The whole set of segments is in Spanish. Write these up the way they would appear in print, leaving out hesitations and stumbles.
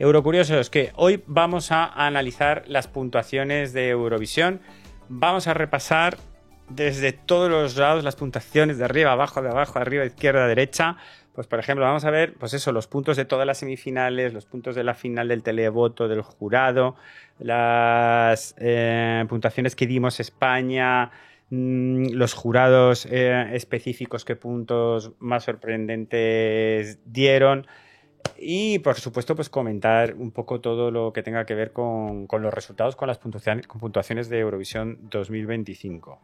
Eurocuriosos, que hoy vamos a analizar las puntuaciones de Eurovisión. Vamos a repasar desde todos los lados las puntuaciones de arriba, abajo, arriba, izquierda, derecha. Pues por ejemplo, vamos a ver, pues eso, los puntos de todas las semifinales, los puntos de la final del televoto, del jurado, las puntuaciones que dimos España, los jurados específicos, qué puntos más sorprendentes dieron. Y, por supuesto, pues comentar un poco todo lo que tenga que ver con los resultados, con las puntuaciones de Eurovisión 2025.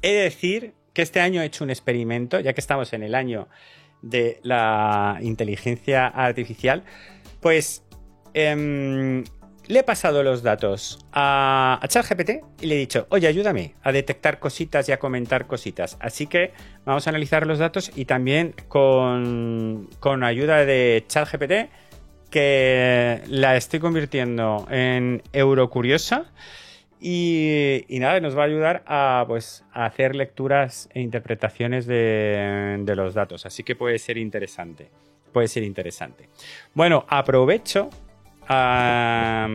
He de decir que este año he hecho un experimento, ya que estamos en el año de la inteligencia artificial, pues le he pasado los datos a ChatGPT y le he dicho, oye, ayúdame a detectar cositas y a comentar cositas. Así que vamos a analizar los datos y también con ayuda de ChatGPT, que la estoy convirtiendo en Eurocuriosa. Y nada, nos va a ayudar a hacer lecturas e interpretaciones de los datos. Así que puede ser interesante. Bueno, aprovecho para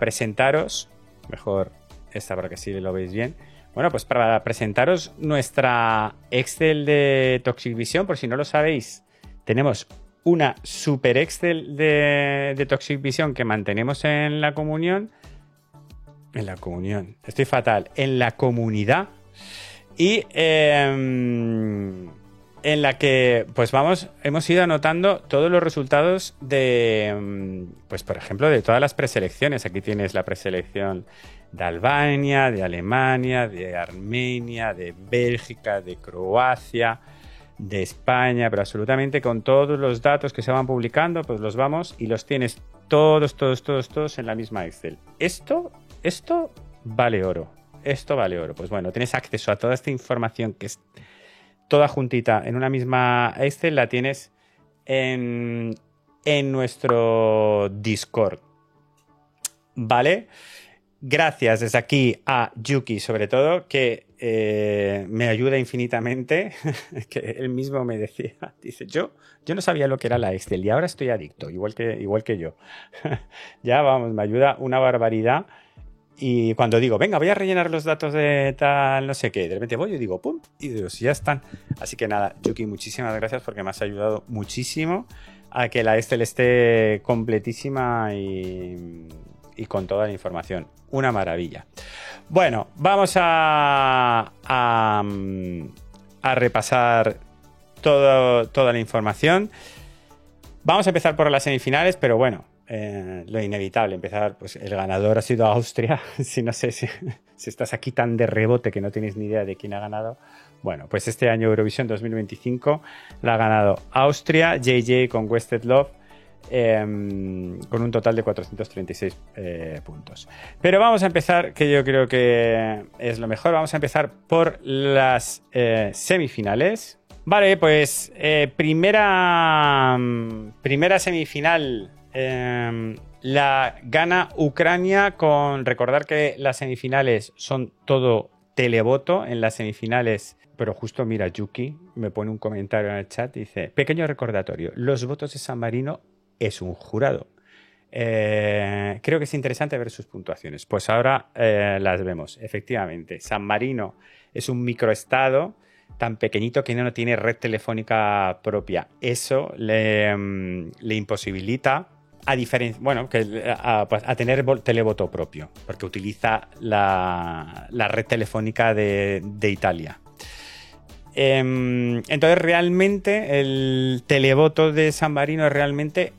presentaros, mejor esta para que sí lo veis bien. Bueno, pues para presentaros nuestra Excel de Toxic Vision. Por si no lo sabéis, tenemos una super Excel de Toxic Vision que mantenemos en la comunión. Estoy fatal. En la comunidad. Y en la que, pues hemos ido anotando todos los resultados de, pues por ejemplo, de todas las preselecciones. Aquí tienes la preselección de Albania, de Alemania, de Armenia, de Bélgica, de Croacia, de España, pero absolutamente con todos los datos que se van publicando, pues los vamos y los tienes todos en la misma Excel. Esto vale oro. Pues bueno, tienes acceso a toda esta información que es toda juntita en una misma Excel, la tienes en nuestro Discord. ¿Vale? Gracias desde aquí a Yuki, sobre todo, que me ayuda infinitamente, que él mismo me decía, dice, yo no sabía lo que era la Excel y ahora estoy adicto, igual que yo. Ya, vamos, me ayuda una barbaridad. Y cuando digo, venga, voy a rellenar los datos de tal, no sé qué, de repente voy y digo, pum, y digo, sí, ya están. Así que nada, Yuki, muchísimas gracias porque me has ayudado muchísimo a que la Excel esté completísima y con toda la información. Una maravilla. Bueno, vamos a repasar toda la información. Vamos a empezar por las semifinales, pero bueno, lo inevitable, empezar, pues el ganador ha sido Austria. No sé si estás aquí tan de rebote que no tienes ni idea de quién ha ganado. Bueno, pues este año Eurovisión 2025 la ha ganado Austria, JJ con Wasted Love, con un total de 436 puntos. Pero vamos a empezar, que yo creo que es lo mejor, vamos a empezar por las semifinales. Vale, pues primera semifinal la gana Ucrania, con recordar que las semifinales son todo televoto en las semifinales. Pero justo mira, Yuki me pone un comentario en el chat, dice, pequeño recordatorio, los votos de San Marino es un jurado. Creo que es interesante ver sus puntuaciones. Pues ahora las vemos. Efectivamente, San Marino es un microestado tan pequeñito que no tiene red telefónica propia. Eso le imposibilita a tener televoto propio, porque utiliza la red telefónica de Italia. Entonces realmente el televoto de San Marino es realmente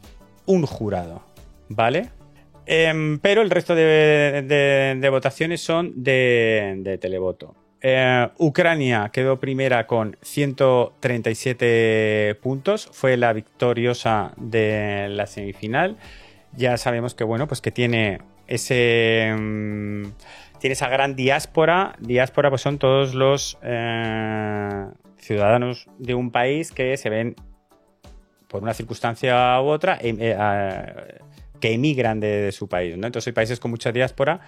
un jurado, ¿vale? Pero el resto de votaciones son de televoto. Ucrania quedó primera con 137 puntos, fue la victoriosa de la semifinal. Ya sabemos que bueno, pues que tiene esa gran diáspora. Diáspora pues son todos los ciudadanos de un país que se ven por una circunstancia u otra que emigran de su país, ¿no? Entonces hay países con mucha diáspora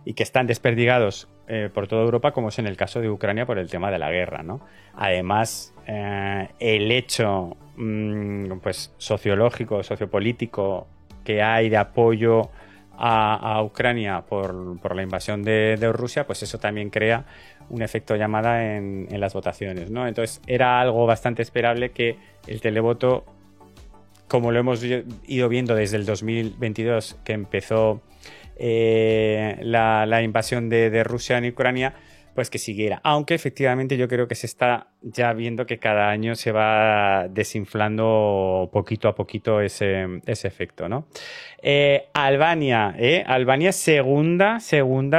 y que están desperdigados por toda Europa, como es en el caso de Ucrania por el tema de la guerra, ¿no? Además, el hecho pues sociológico, sociopolítico que hay de apoyo a Ucrania por la invasión de Rusia, pues eso también crea un efecto llamada en las votaciones, ¿no? Entonces era algo bastante esperable que el televoto, como lo hemos ido viendo desde el 2022, que empezó la invasión de Rusia en Ucrania, pues que siguiera. Aunque efectivamente yo creo que se está ya viendo que cada año se va desinflando poquito a poquito ese efecto, ¿no? Albania segunda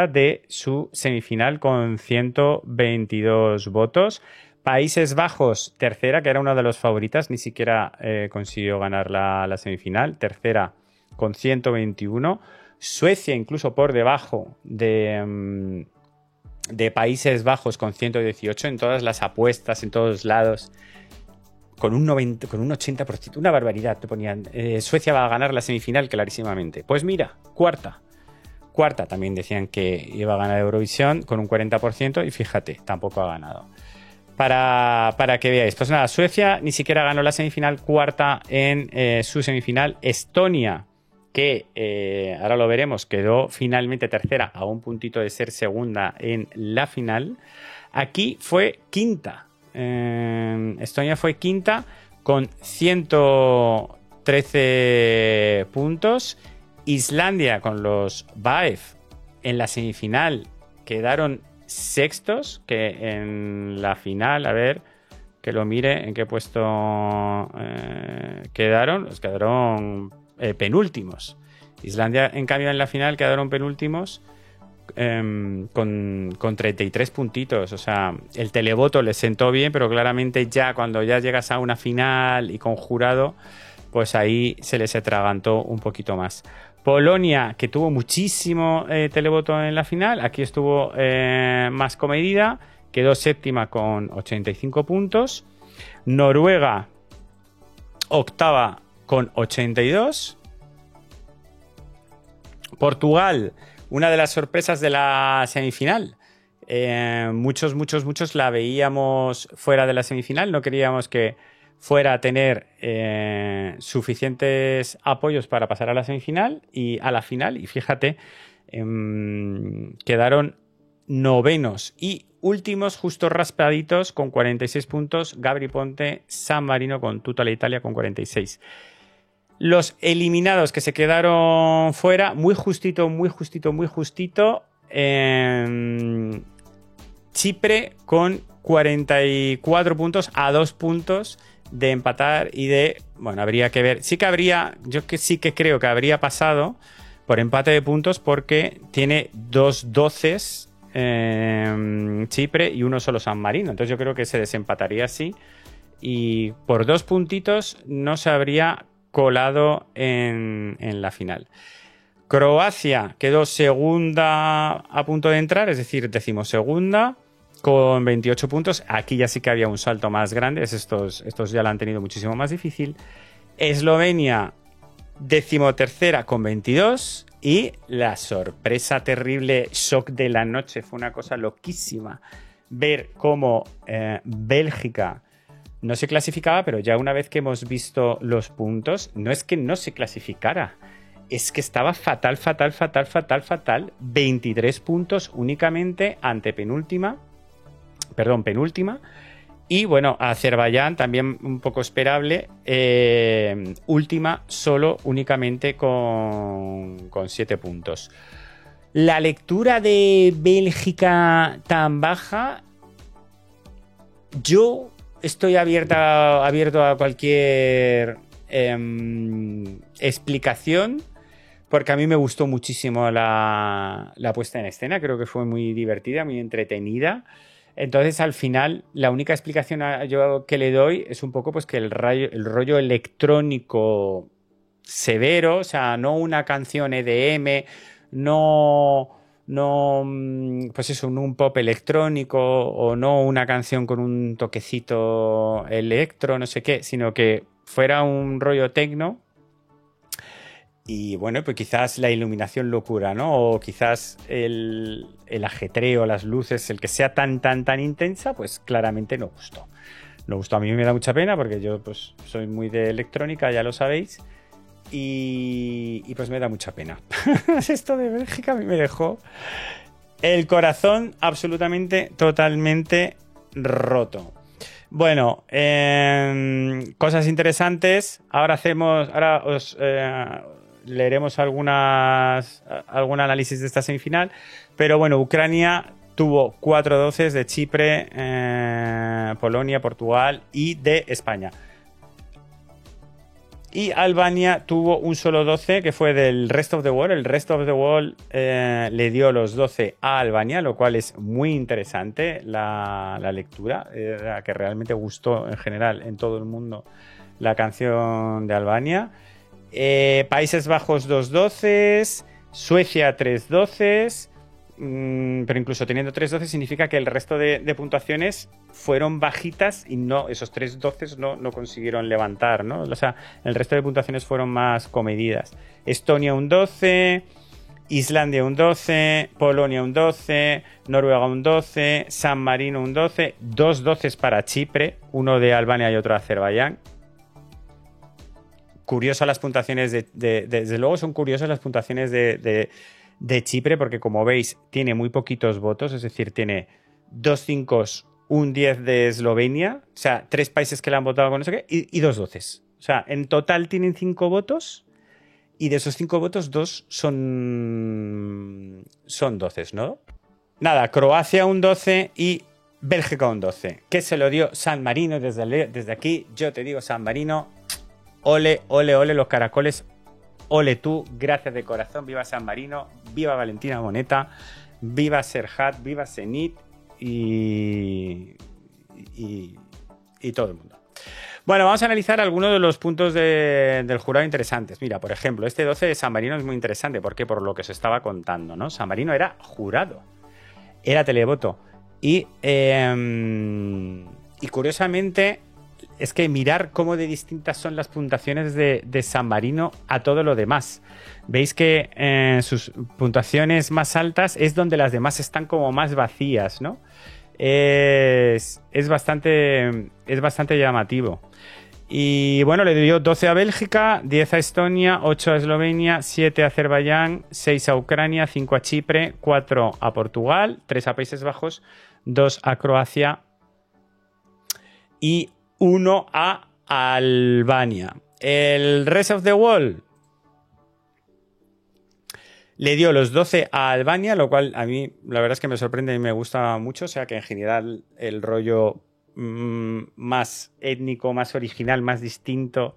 de su semifinal con 122 votos. Países Bajos, tercera, que era una de las favoritas, ni siquiera consiguió ganar la semifinal. Tercera con 121. Suecia, incluso por debajo de Países Bajos, con 118. En todas las apuestas, en todos lados, con un 80%, una barbaridad. Te ponían, Suecia va a ganar la semifinal clarísimamente. Pues mira, cuarta también decían que iba a ganar Eurovisión con un 40%, y fíjate, tampoco ha ganado. Para que veáis, pues nada, Suecia ni siquiera ganó la semifinal. Cuarta en su semifinal. Estonia, que ahora lo veremos, quedó finalmente tercera a un puntito de ser segunda en la final. Aquí fue quinta. Estonia fue quinta con 113 puntos. Islandia, con los Baef en la semifinal, quedaron sextos, que en la final, a ver, que lo mire en qué puesto quedaron penúltimos. Islandia, en cambio, en la final quedaron penúltimos con 33 puntitos. O sea, el televoto les sentó bien, pero claramente ya cuando ya llegas a una final y con jurado, pues ahí se les atragantó un poquito más. Polonia, que tuvo muchísimo televoto en la final, aquí estuvo más comedida, quedó séptima con 85 puntos. Noruega, octava con 82. Portugal, una de las sorpresas de la semifinal. Muchos la veíamos fuera de la semifinal, no queríamos que fuera a tener suficientes apoyos para pasar a la semifinal y a la final, y fíjate, quedaron novenos y últimos, justo raspaditos, con 46 puntos, Gabri Ponte, San Marino con Tutta Italia con 46. Los eliminados que se quedaron fuera, muy justito, Chipre con 44 puntos, a 2 puntos de empatar y bueno, habría que ver. Yo sí que creo que habría pasado por empate de puntos, porque tiene 2 doces Chipre y uno solo San Marino. Entonces yo creo que se desempataría así, y por 2 puntitos no se habría colado en la final. Croacia quedó segunda a punto de entrar, es decir, decimosegunda, con 28 puntos. Aquí ya sí que había un salto más grande. Estos ya lo han tenido muchísimo más difícil. Eslovenia, decimotercera con 22. Y la sorpresa terrible, shock de la noche, fue una cosa loquísima ver cómo Bélgica no se clasificaba, pero ya una vez que hemos visto los puntos, no es que no se clasificara, es que estaba fatal. 23 puntos únicamente ante penúltima. Y bueno, Azerbaiyán también un poco esperable, última únicamente con 7 puntos. La lectura de Bélgica tan baja, yo estoy abierto a cualquier explicación, porque a mí me gustó muchísimo la puesta en escena. Creo que fue muy divertida, muy entretenida. Entonces, al final, la única explicación que le doy es un poco pues que el rollo electrónico severo, o sea, no una canción EDM, no pues eso, un pop electrónico, o no una canción con un toquecito electro, no sé qué, sino que fuera un rollo techno. Y bueno, pues quizás la iluminación locura, ¿no? O quizás el ajetreo, las luces, el que sea tan intensa, pues claramente no gustó. No gustó. A mí me da mucha pena porque yo pues soy muy de electrónica, ya lo sabéis. Y pues me da mucha pena. Esto de Bélgica a mí me dejó el corazón absolutamente, totalmente roto. Bueno, cosas interesantes. Ahora os leeremos algún análisis de esta semifinal. Pero bueno, Ucrania tuvo 4 12 de Chipre, Polonia, Portugal y de España. Y Albania tuvo un solo 12 que fue del Rest of the World. El Rest of the World le dio los 12 a Albania, lo cual es muy interesante la lectura, que realmente gustó en general en todo el mundo la canción de Albania. Países Bajos 2 12, Suecia 3 12, pero incluso teniendo 3 12 significa que el resto de puntuaciones fueron bajitas y no, esos 3 12 no consiguieron levantar, ¿no? O sea, el resto de puntuaciones fueron más comedidas. Estonia un 12, Islandia un 12, Polonia un 12, Noruega un 12, San Marino un 12, 2 12 para Chipre, uno de Albania y otro de Azerbaiyán. Curiosas las puntuaciones desde luego son curiosas las puntuaciones de Chipre, porque como veis tiene muy poquitos votos, es decir, tiene 2 5, un 10 de Eslovenia, o sea, 3 países que le han votado con no sé qué, y 2 12. O sea, en total tienen 5 votos, y de esos 5 votos, 2 son 12, ¿no? Nada, Croacia un 12 y Bélgica un 12, que se lo dio San Marino. Desde aquí yo te digo, San Marino, ole, ole, ole los caracoles. Ole tú, gracias de corazón, viva San Marino, viva Valentina Moneta, viva Serhat, viva Zenit y todo el mundo. Bueno, vamos a analizar algunos de los puntos del jurado interesantes. Mira, por ejemplo, este 12 de San Marino es muy interesante. ¿Por qué? Por lo que os estaba contando, ¿no? San Marino era jurado, era televoto y curiosamente es que mirar cómo de distintas son las puntuaciones de San Marino a todo lo demás. Veis que sus puntuaciones más altas es donde las demás están como más vacías, ¿no? Es bastante llamativo. Y bueno, le dio 12 a Bélgica, 10 a Estonia, 8 a Eslovenia, 7 a Azerbaiyán, 6 a Ucrania, 5 a Chipre, 4 a Portugal, 3 a Países Bajos, 2 a Croacia y 1 a Albania. El Rest of the World le dio los 12 a Albania, lo cual a mí la verdad es que me sorprende y me gusta mucho. O sea que en general el rollo más étnico, más original, más distinto,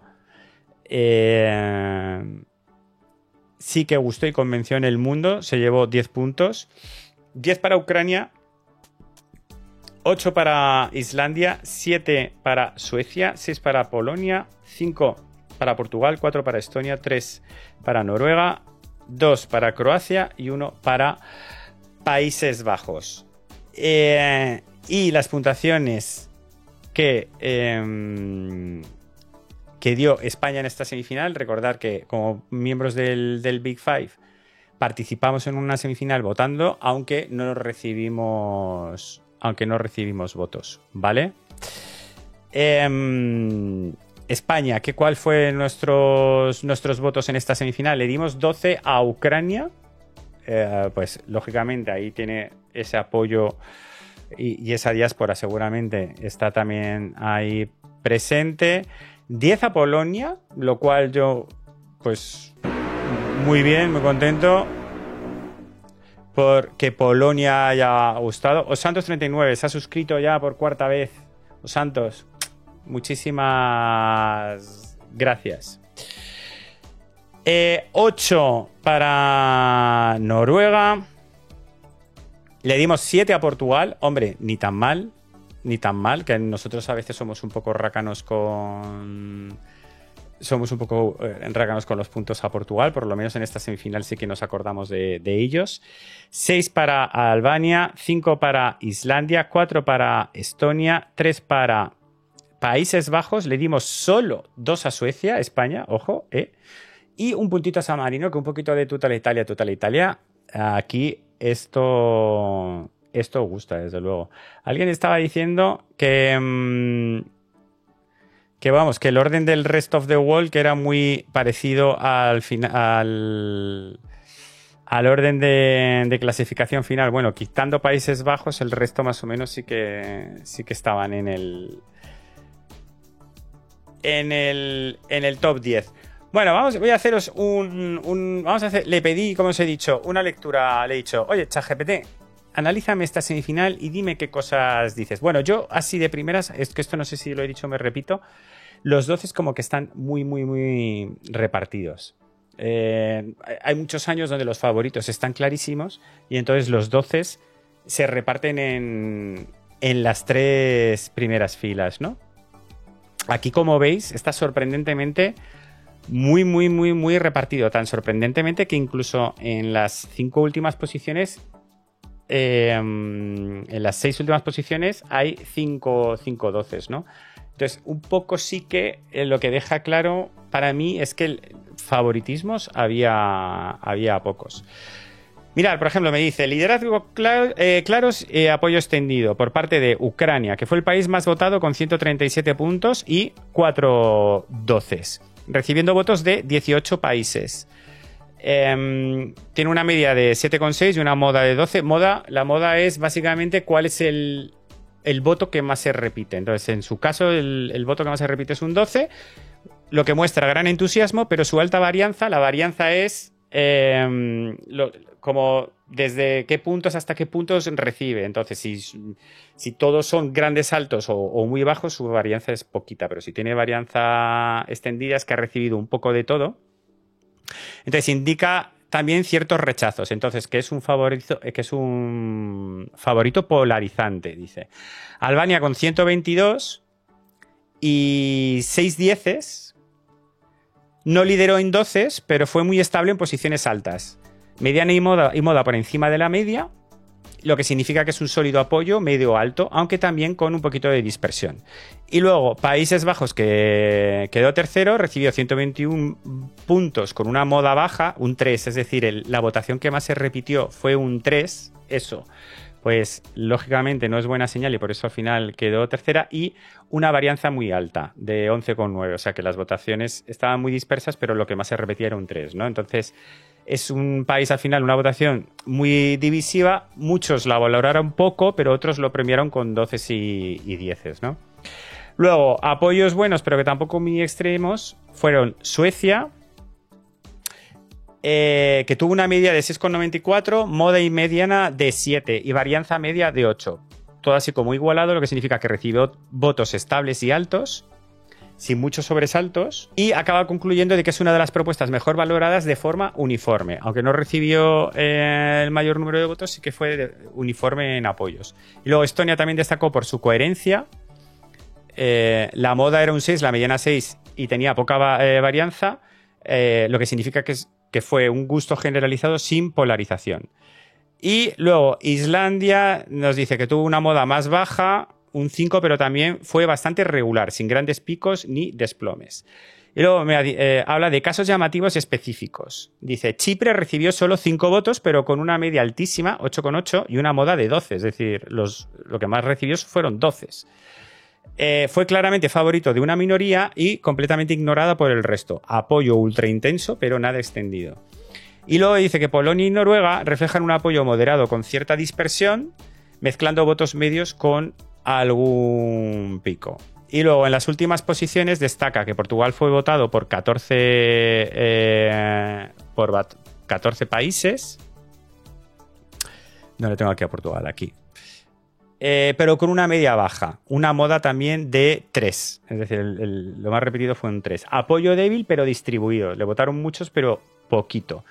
sí que gustó y convenció en el mundo. Se llevó 10 puntos. 10 para Ucrania, 8 para Islandia, 7 para Suecia, 6 para Polonia, 5 para Portugal, 4 para Estonia, 3 para Noruega, 2 para Croacia y 1 para Países Bajos. Y las puntuaciones que dio España en esta semifinal, recordar que como miembros del Big Five participamos en una semifinal votando, aunque no recibimos votos, ¿vale? España, ¿cuál fue nuestros votos en esta semifinal? Le dimos 12 a Ucrania, pues lógicamente ahí tiene ese apoyo y esa diáspora seguramente está también ahí presente. 10 a Polonia, lo cual yo, pues muy bien, muy contento porque Polonia haya gustado. Osantos 39 se ha suscrito ya por 4ª vez. Osantos, muchísimas gracias. 8 para Noruega. Le dimos 7 a Portugal. Hombre, ni tan mal, que nosotros a veces somos un poco rácanos con los puntos a Portugal, por lo menos en esta semifinal sí que nos acordamos de ellos. 6 para Albania, 5 para Islandia, 4 para Estonia, 3 para Países Bajos. Le dimos solo 2 a Suecia, España, ojo, Y un puntito a San Marino, que un poquito de Tutta Italia. Aquí esto gusta, desde luego. Alguien estaba diciendo que vamos, que el orden del Rest of the World, que era muy parecido al orden de clasificación final. Bueno, quitando Países Bajos, el resto más o menos sí que estaban en el top 10. Bueno, voy a haceros le pedí, como os he dicho, una lectura. Le he dicho, oye, ChatGPT, analízame esta semifinal y dime qué cosas dices. Bueno, yo así de primeras, es que esto no sé si lo he dicho, me repito, los 12 como que están muy, muy, muy repartidos. Hay muchos años donde los favoritos están clarísimos y entonces los 12 se reparten en las 3 primeras filas, ¿no? Aquí, como veis, está sorprendentemente muy, muy, muy, muy repartido. Tan sorprendentemente que incluso en las 5 últimas posiciones, en las 6 últimas posiciones hay 5 12s, ¿no? Entonces, un poco sí que lo que deja claro para mí es que favoritismos había pocos. Mirad, por ejemplo, me dice liderazgo claros, apoyo extendido por parte de Ucrania, que fue el país más votado con 137 puntos y 4 12s, recibiendo votos de 18 países. Tiene una media de 7,6 y una moda de 12. La moda es básicamente cuál es el voto que más se repite. Entonces, en su caso, el voto que más se repite es un 12, lo que muestra gran entusiasmo, pero su alta varianza, la varianza es como desde qué puntos hasta qué puntos recibe. Entonces, si todos son grandes saltos o muy bajos, su varianza es poquita, pero si tiene varianza extendida es que ha recibido un poco de todo. Entonces, indica también ciertos rechazos. Entonces, que es un favorito polarizante, dice. Albania con 122 y 6 dieces. No lideró en 12, pero fue muy estable en posiciones altas. Mediana y moda por encima de la media, lo que significa que es un sólido apoyo medio alto, aunque también con un poquito de dispersión. Y luego, Países Bajos, que quedó tercero, recibió 121 puntos con una moda baja, un 3, es decir, la votación que más se repitió fue un 3, eso, pues lógicamente no es buena señal y por eso al final quedó tercera, y una varianza muy alta, de 11,9, o sea que las votaciones estaban muy dispersas, pero lo que más se repetía era un 3, ¿no? Entonces, es un país al final, una votación muy divisiva. Muchos la valoraron poco, pero otros lo premiaron con 12 y 10, ¿no? Luego, apoyos buenos, pero que tampoco muy extremos, fueron Suecia, que tuvo una media de 6,94, moda y mediana de 7 y varianza media de 8. Todo así como igualado, lo que significa que recibió votos estables y altos, sin muchos sobresaltos, y acaba concluyendo de que es una de las propuestas mejor valoradas de forma uniforme. Aunque no recibió el mayor número de votos, sí que fue uniforme en apoyos. Y luego Estonia también destacó por su coherencia. La moda era un 6, la mediana 6 y tenía poca varianza, lo que significa que fue un gusto generalizado sin polarización. Y luego Islandia nos dice que tuvo una moda más baja, un 5, pero también fue bastante regular, sin grandes picos ni desplomes. Y luego habla de casos llamativos específicos. Dice, Chipre recibió solo 5 votos, pero con una media altísima, 8,8, y una moda de 12. Es decir, lo que más recibió fueron 12. Fue claramente favorito de una minoría y completamente ignorada por el resto. Apoyo ultra intenso, pero nada extendido. Y luego dice que Polonia y Noruega reflejan un apoyo moderado con cierta dispersión, mezclando votos medios con algún pico. Y luego en las últimas posiciones destaca que Portugal fue votado por 14 países. No le tengo aquí a Portugal, aquí. Pero con una media baja. Una moda también de 3. Es decir, lo más repetido fue un 3. Apoyo débil, pero distribuido. Le votaron muchos, pero poquito.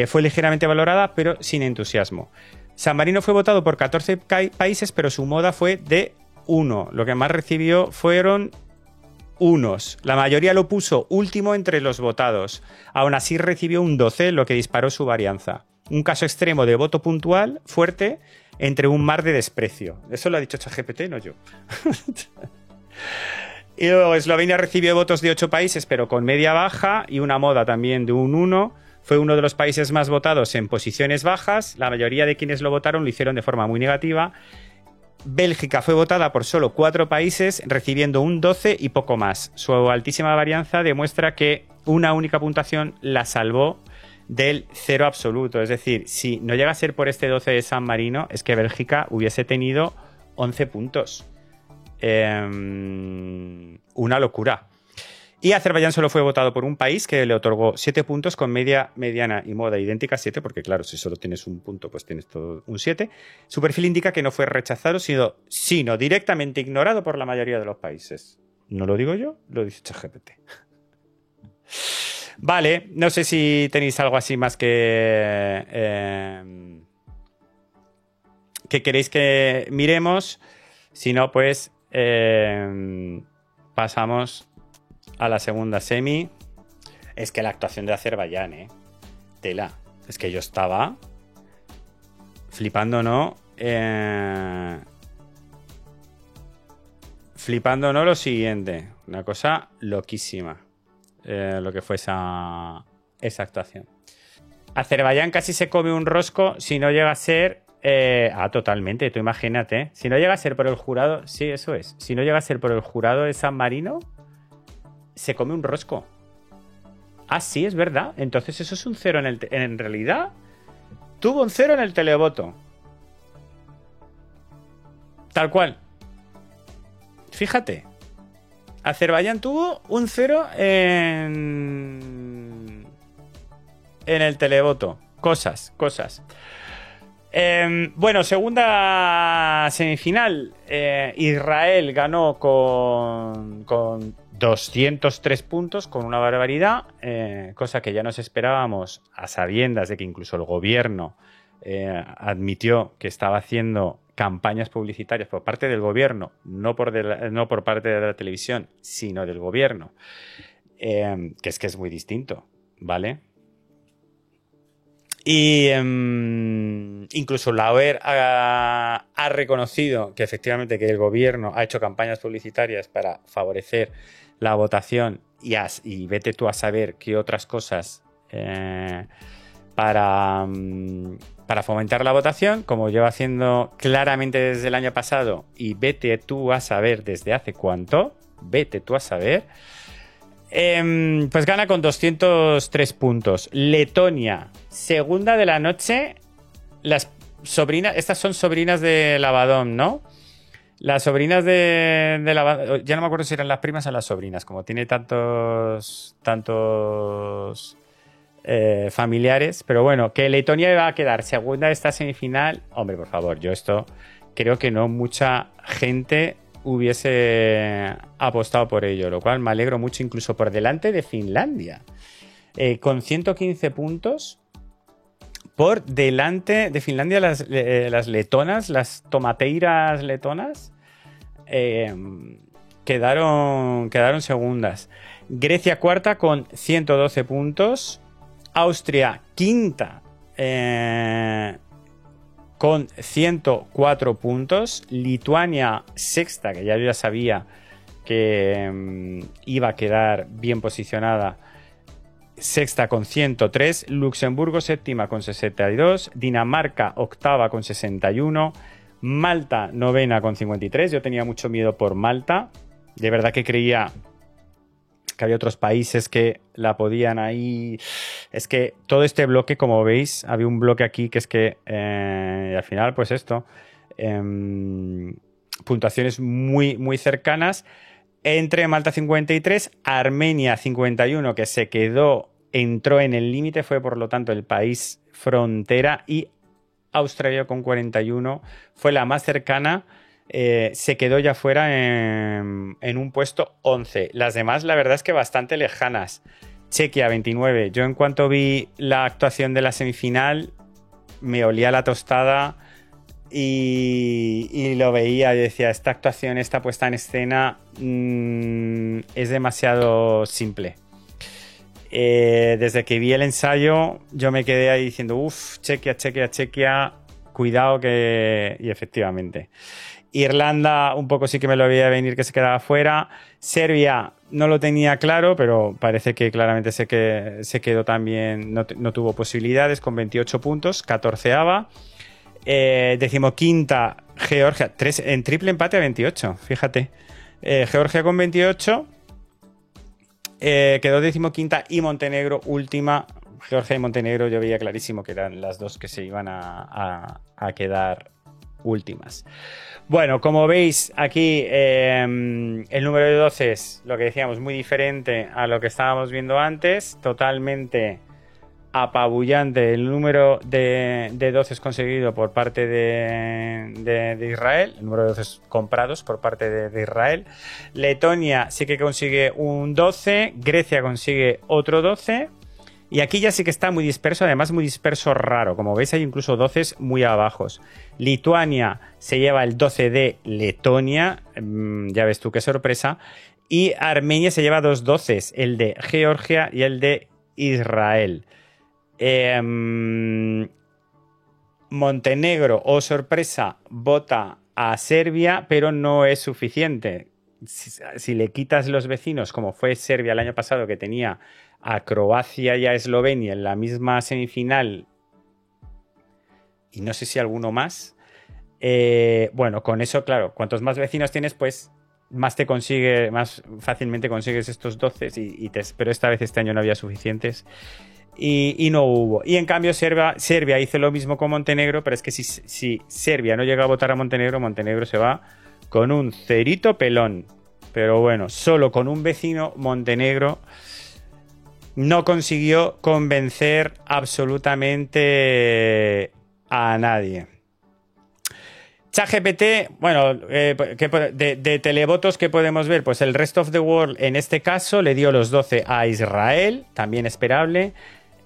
Fue ligeramente valorada, pero sin entusiasmo. San Marino fue votado por 14 países, pero su moda fue de 1. Lo que más recibió fueron unos. La mayoría lo puso último entre los votados. Aún así recibió un 12, lo que disparó su varianza. Un caso extremo de voto puntual fuerte entre un mar de desprecio. Eso lo ha dicho ChatGPT, no yo. Y luego Eslovenia recibió votos de 8 países, pero con media baja, y una moda también de un 1. Fue uno de los países más votados en posiciones bajas. La mayoría de quienes lo votaron lo hicieron de forma muy negativa. Bélgica fue votada por solo 4 países, recibiendo un 12 y poco más. Su altísima varianza demuestra que una única puntuación la salvó del 0 absoluto. Es decir, si no llega a ser por este 12 de San Marino, es que Bélgica hubiese tenido 11 puntos. Una locura. Y Azerbaiyán solo fue votado por un país que le otorgó 7 puntos con media, mediana y moda idéntica 7, porque claro, si solo tienes un punto, pues tienes todo un 7. Su perfil indica que no fue rechazado, sino directamente ignorado por la mayoría de los países. No lo digo yo, lo dice ChatGPT. Vale, no sé si tenéis algo así más que queréis que miremos. Si no, pues pasamos a la segunda semi. Es que la actuación de Azerbaiyán, tela. Es que yo estaba flipando, ¿no? Flipando, ¿no? Lo siguiente. Una cosa loquísima. Lo que fue esa actuación. Azerbaiyán casi se come un rosco si no llega a ser... totalmente, tú imagínate. Si no llega a ser por el jurado... Sí, eso es. Si no llega a ser por el jurado de San Marino... se come un rosco. Ah, sí, es verdad. Entonces eso es un 0 en realidad tuvo un 0 en el televoto. Tal cual. Fíjate. Azerbaiyán tuvo un 0 en el televoto. Cosas. Bueno, segunda semifinal. Israel ganó con 203 puntos, con una barbaridad, cosa que ya nos esperábamos, a sabiendas de que incluso el gobierno admitió que estaba haciendo campañas publicitarias por parte del gobierno, no por parte de la televisión, sino del gobierno, que es muy distinto, ¿vale? Y incluso la OER ha reconocido que efectivamente que el gobierno ha hecho campañas publicitarias para favorecer la votación y vete tú a saber qué otras cosas para fomentar la votación, como lleva haciendo claramente desde el año pasado, y vete tú a saber desde hace cuánto, vete tú a saber. Pues gana con 203 puntos. Letonia, segunda de la noche. Las sobrinas, estas son sobrinas de Lavadón, ¿no? Las sobrinas de Lavadón, ya no me acuerdo si eran las primas o las sobrinas, como tiene tantos familiares, pero bueno, que Letonia va a quedar segunda de esta semifinal. Hombre, por favor, yo esto creo que no mucha gente hubiese apostado por ello, lo cual me alegro mucho, incluso por delante de Finlandia, con 115 puntos por delante de Finlandia. Las letonas, las tomateiras letonas, quedaron segundas. Grecia cuarta con 112 puntos, Austria quinta con 104 puntos. Lituania sexta, que ya sabía que iba a quedar bien posicionada, sexta con 103. Luxemburgo séptima con 62. Dinamarca octava con 61. Malta novena con 53. Yo tenía mucho miedo por Malta. De verdad que creía que había otros países que la podían ahí. Es que todo este bloque, como veis, había un bloque aquí que es que al final, pues esto, puntuaciones muy, muy cercanas. Entre Malta 53, Armenia 51, que entró en el límite, fue por lo tanto el país frontera, y Australia con 41 fue la más cercana. Se quedó ya fuera en un puesto 11. Las demás, la verdad es que bastante lejanas. Chequia 29. Yo en cuanto vi la actuación de la semifinal me olía la tostada y lo veía y decía, esta actuación, esta puesta en escena es demasiado simple. Desde que vi el ensayo yo me quedé ahí diciendo, Chequia, cuidado que... Y efectivamente. Irlanda un poco sí que me lo veía venir que se quedaba fuera. Serbia no lo tenía claro, pero parece que claramente se quedó también, no tuvo posibilidades con 28 puntos, 14ª. Decimoquinta, Georgia, en triple empate a 28, fíjate. Georgia con 28, quedó decimoquinta y Montenegro última. Georgia y Montenegro yo veía clarísimo que eran las dos que se iban a quedar últimas. Bueno, como veis aquí el número de 12 es lo que decíamos, muy diferente a lo que estábamos viendo antes, totalmente apabullante el número de 12 conseguido por parte de Israel, el número de 12 comprados por parte de Israel. Letonia sí que consigue un 12, Grecia consigue otro 12. Y aquí ya sí que está muy disperso, además muy disperso raro. Como veis hay incluso 12 muy abajos. Lituania se lleva el 12 de Letonia, ya ves tú qué sorpresa. Y Armenia se lleva dos 12, el de Georgia y el de Israel. Montenegro, oh sorpresa, vota a Serbia, pero no es suficiente. Si le quitas los vecinos, como fue Serbia el año pasado, que tenía a Croacia y a Eslovenia en la misma semifinal, y no sé si alguno más, bueno, con eso, claro, cuantos más vecinos tienes, pues más fácilmente consigues estos 12, pero esta vez este año no había suficientes. Y no hubo. Y en cambio Serbia hizo lo mismo con Montenegro, pero es que si Serbia no llega a votar a Montenegro, Montenegro se va con un cerito pelón. Pero bueno, solo con un vecino, Montenegro no consiguió convencer absolutamente a nadie. ChatGPT, bueno, de televotos que podemos ver, pues el Rest of the World en este caso le dio los 12 a Israel, también esperable,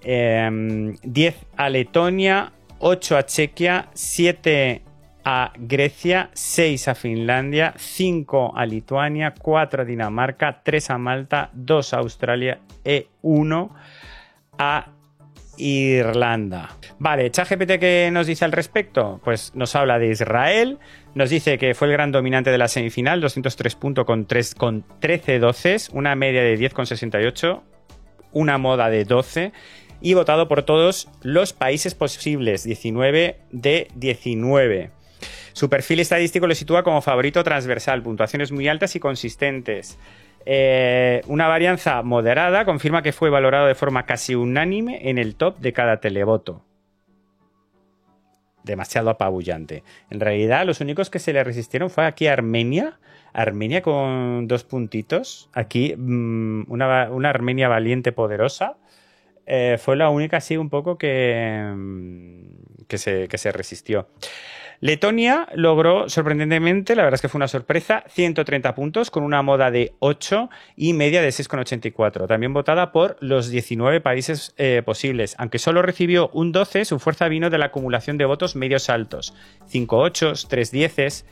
10 a Letonia, 8 a Chequia, 7 a Grecia, 6 a Finlandia, 5 a Lituania, 4 a Dinamarca, 3 a Malta, 2 a Australia y 1 a Irlanda. Vale, ChatGPT, ¿qué nos dice al respecto? Pues nos habla de Israel, nos dice que fue el gran dominante de la semifinal, 203 puntos con 13 doces, una media de 10,68, una moda de 12 y votado por todos los países posibles, 19 de 19. Su perfil estadístico lo sitúa como favorito transversal, puntuaciones muy altas y consistentes. Una varianza moderada confirma que fue valorado de forma casi unánime en el top de cada televoto. Demasiado apabullante. En realidad, los únicos que se le resistieron fue aquí Armenia. Armenia con 2 puntitos. Aquí una Armenia valiente, poderosa. Fue la única así un poco que se resistió. Letonia logró, sorprendentemente, la verdad es que fue una sorpresa, 130 puntos con una moda de 8 y media de 6,84. También votada por los 19 países posibles. Aunque solo recibió un 12, su fuerza vino de la acumulación de votos medios altos. 5 8s, 3 10s.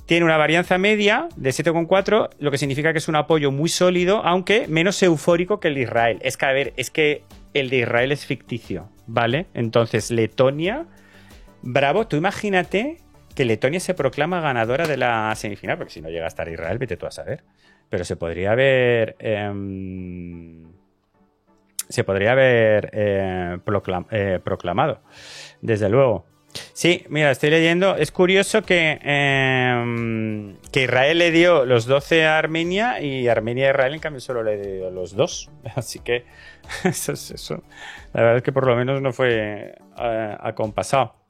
Tiene una varianza media de 7,4, lo que significa que es un apoyo muy sólido, aunque menos eufórico que el de Israel. Es que, a ver, es que el de Israel es ficticio, ¿vale? Entonces, Letonia... Bravo, tú imagínate que Letonia se proclama ganadora de la semifinal, porque si no llega a estar Israel, vete tú a saber. Pero se podría haber proclamado, desde luego. Sí, mira, estoy leyendo. Es curioso que Israel le dio los 12 a Armenia y Armenia a Israel, en cambio, solo le dio los 2. Así que eso. La verdad es que por lo menos no fue acompasado.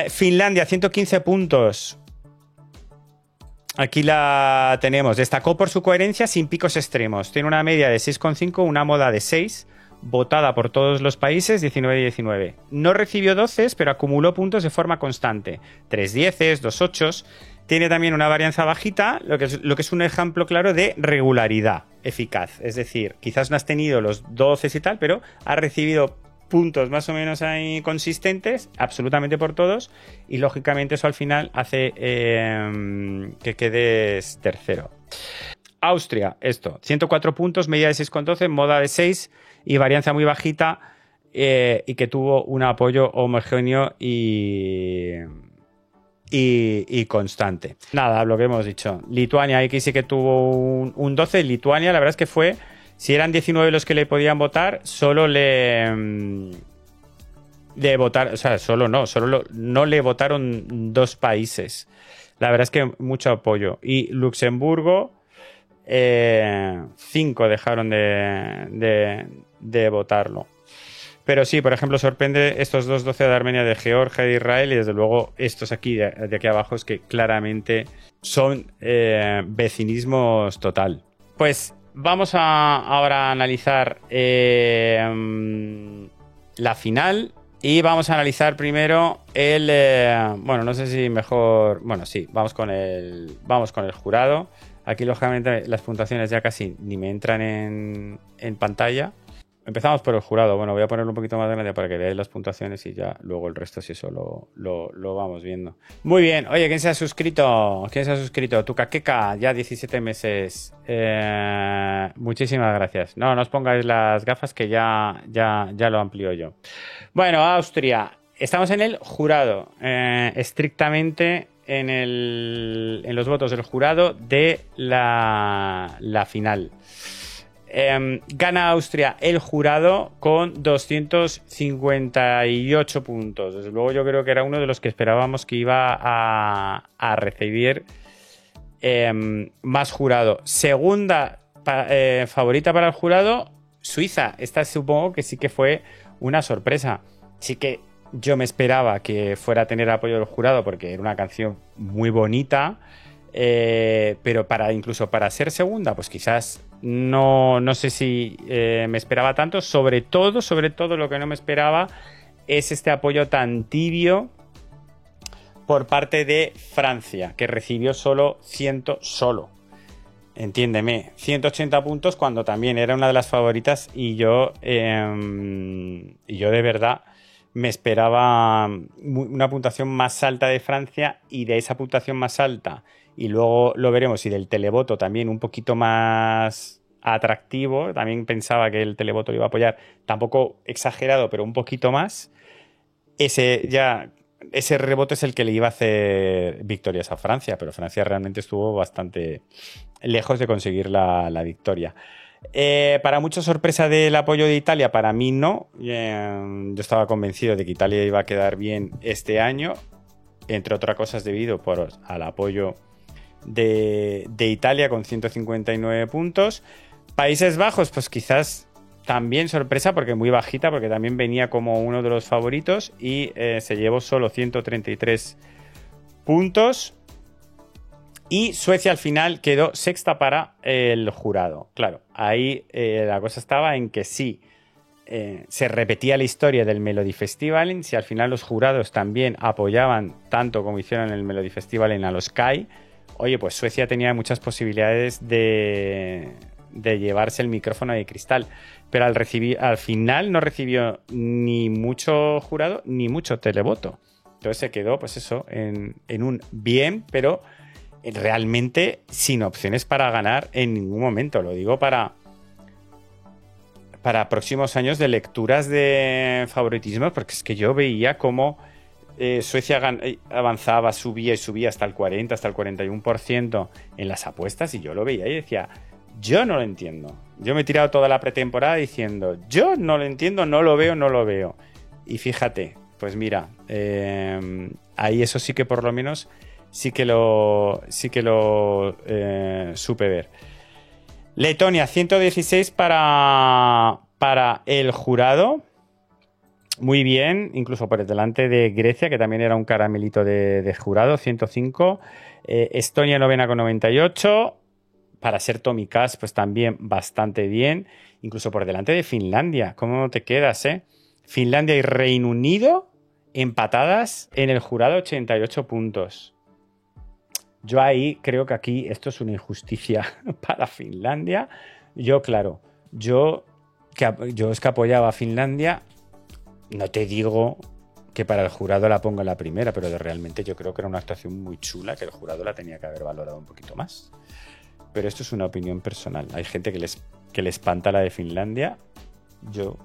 Finlandia, 115 puntos. Aquí la tenemos. Destacó por su coherencia sin picos extremos. Tiene una media de 6,5, una moda de 6, votada por todos los países, 19 y 19. No recibió 12, pero acumuló puntos de forma constante. 3 10s, 2 8s. Tiene también una varianza bajita, lo que es un ejemplo claro de regularidad eficaz. Es decir, quizás no has tenido los 12 y tal, pero has recibido puntos más o menos ahí consistentes, absolutamente por todos, y lógicamente eso al final hace que quedes tercero. Austria, 104 puntos, media de 6,12, moda de 6 y varianza muy bajita, y que tuvo un apoyo homogéneo y y constante. Nada, lo que hemos dicho. Lituania, aquí sí que tuvo un 12. Lituania, la verdad es que fue, si eran 19 los que le podían votar, solo le votaron, o sea, no le votaron 2 países. La verdad es que mucho apoyo. Y Luxemburgo, 5 dejaron de votarlo. Pero sí, por ejemplo, sorprende estos 2-12 de Armenia, de Georgia, de Israel, y desde luego estos aquí, de aquí abajo, es que claramente son vecinismos total. Pues vamos ahora a analizar la final. Y vamos a analizar primero bueno, no sé si mejor... Bueno, sí, vamos con el jurado. Aquí, lógicamente, las puntuaciones ya casi ni me entran en pantalla. Empezamos por el jurado. Bueno, voy a ponerlo un poquito más grande para que veáis las puntuaciones y ya luego el resto, si eso lo vamos viendo. Muy bien. Oye, ¿quién se ha suscrito? Tukakeka, ya 17 meses. Muchísimas gracias. No os pongáis las gafas, que ya lo amplío yo. Bueno, Austria. Estamos en el jurado. Estrictamente en los votos del jurado de la final. Gana Austria el jurado con 258 puntos. Desde luego, yo creo que era uno de los que esperábamos que iba a recibir más jurado. Segunda favorita para el jurado, Suiza. Esta supongo que sí que fue una sorpresa. Sí que yo me esperaba que fuera a tener apoyo del jurado porque era una canción muy bonita. Pero incluso para ser segunda, pues quizás no sé si me esperaba tanto. Sobre todo lo que no me esperaba es este apoyo tan tibio por parte de Francia, que recibió solo 180 puntos, cuando también era una de las favoritas, y yo de verdad me esperaba una puntuación más alta de Francia, y de esa puntuación más alta, y luego lo veremos, y del televoto también un poquito más atractivo. También pensaba que el televoto lo iba a apoyar, tampoco exagerado, pero un poquito más. Ese rebote es el que le iba a hacer victorias a Francia, pero Francia realmente estuvo bastante lejos de conseguir la victoria. Para mucha sorpresa del apoyo de Italia, para mí no. Yo estaba convencido de que Italia iba a quedar bien este año, entre otras cosas debido al apoyo de Italia con 159 puntos. Países Bajos, pues quizás también sorpresa, porque muy bajita, porque también venía como uno de los favoritos, y se llevó solo 133 puntos. Y Suecia al final quedó sexta para el jurado. Claro, ahí la cosa estaba en que sí, se repetía la historia del Melody Festival. Si al final los jurados también apoyaban tanto como hicieron en el Melody Festival a los KAI, oye, pues Suecia tenía muchas posibilidades de llevarse el micrófono de cristal. Pero al final no recibió ni mucho jurado ni mucho televoto. Entonces se quedó, pues eso, en un bien, pero realmente sin opciones para ganar en ningún momento. Lo digo para próximos años de lecturas de favoritismo, porque es que yo veía cómo Suecia avanzaba, subía y subía hasta el 40, hasta el 41% en las apuestas, y yo lo veía y decía, yo no lo entiendo. Yo me he tirado toda la pretemporada diciendo, yo no lo entiendo, no lo veo. Y fíjate, pues mira, ahí eso sí que por lo menos sí que lo supe ver. Letonia, 116 para el jurado. Muy bien, incluso por delante de Grecia, que también era un caramelito de jurado, 105. Estonia, novena con 98. Para ser Tommy Cash, pues también bastante bien. Incluso por delante de Finlandia. ¿Cómo te quedas, Finlandia y Reino Unido empatadas en el jurado, 88 puntos. Yo ahí creo que aquí esto es una injusticia para Finlandia. Yo es que apoyaba a Finlandia. No te digo que para el jurado la ponga en la primera, pero realmente yo creo que era una actuación muy chula, que el jurado la tenía que haber valorado un poquito más. Pero esto es una opinión personal. Hay gente que le espanta la de Finlandia. Yo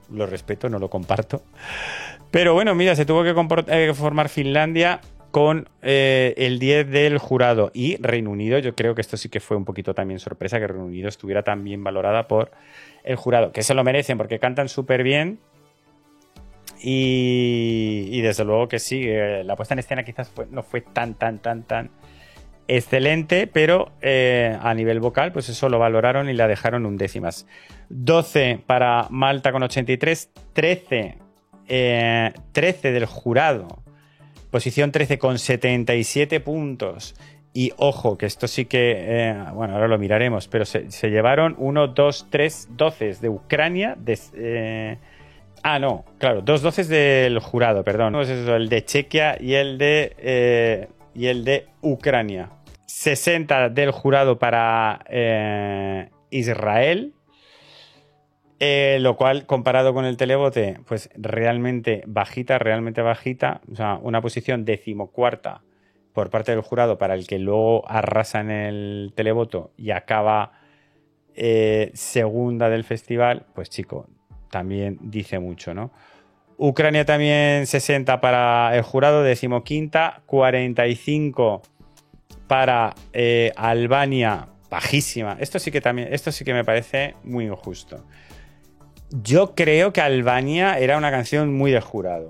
lo respeto, no lo comparto. Pero bueno, mira, se tuvo que formar Finlandia con el 10 del jurado. Y Reino Unido, yo creo que esto sí que fue un poquito también sorpresa, que Reino Unido estuviera tan bien valorada por el jurado, que se lo merecen porque cantan súper bien. Y desde luego que sí, la puesta en escena quizás no fue tan excelente, pero a nivel vocal, pues eso lo valoraron y la dejaron undécimas. 12 para Malta con 83, 13 del jurado, posición 13 con 77 puntos. Y ojo, que esto sí que, bueno, ahora lo miraremos, pero se llevaron 1, 2, 3 doces de Ucrania, no, claro, 2 doces del jurado, perdón. Es eso, el de Chequia y el de Ucrania. 60 del jurado para Israel, lo cual, comparado con el televote, pues realmente bajita. O sea, una posición 14ª por parte del jurado para el que luego arrasa en el televoto y acaba segunda del festival, pues chico, también dice mucho, ¿no? Ucrania también 60 para el jurado, 15ª, 45 para Albania, bajísima. Esto sí que me parece muy injusto. Yo creo que Albania era una canción muy de jurado.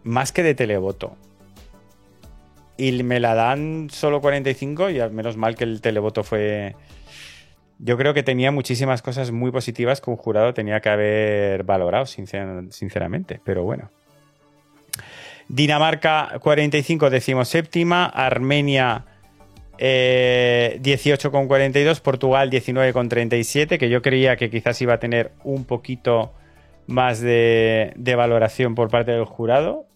Más que de televoto. Y me la dan solo 45 y al menos mal que el televoto fue... Yo creo que tenía muchísimas cosas muy positivas que un jurado tenía que haber valorado, sinceramente. Pero bueno. Dinamarca 45, 17ª. Armenia 18,42. Portugal 19,37, que yo creía que quizás iba a tener un poquito más de valoración por parte del jurado.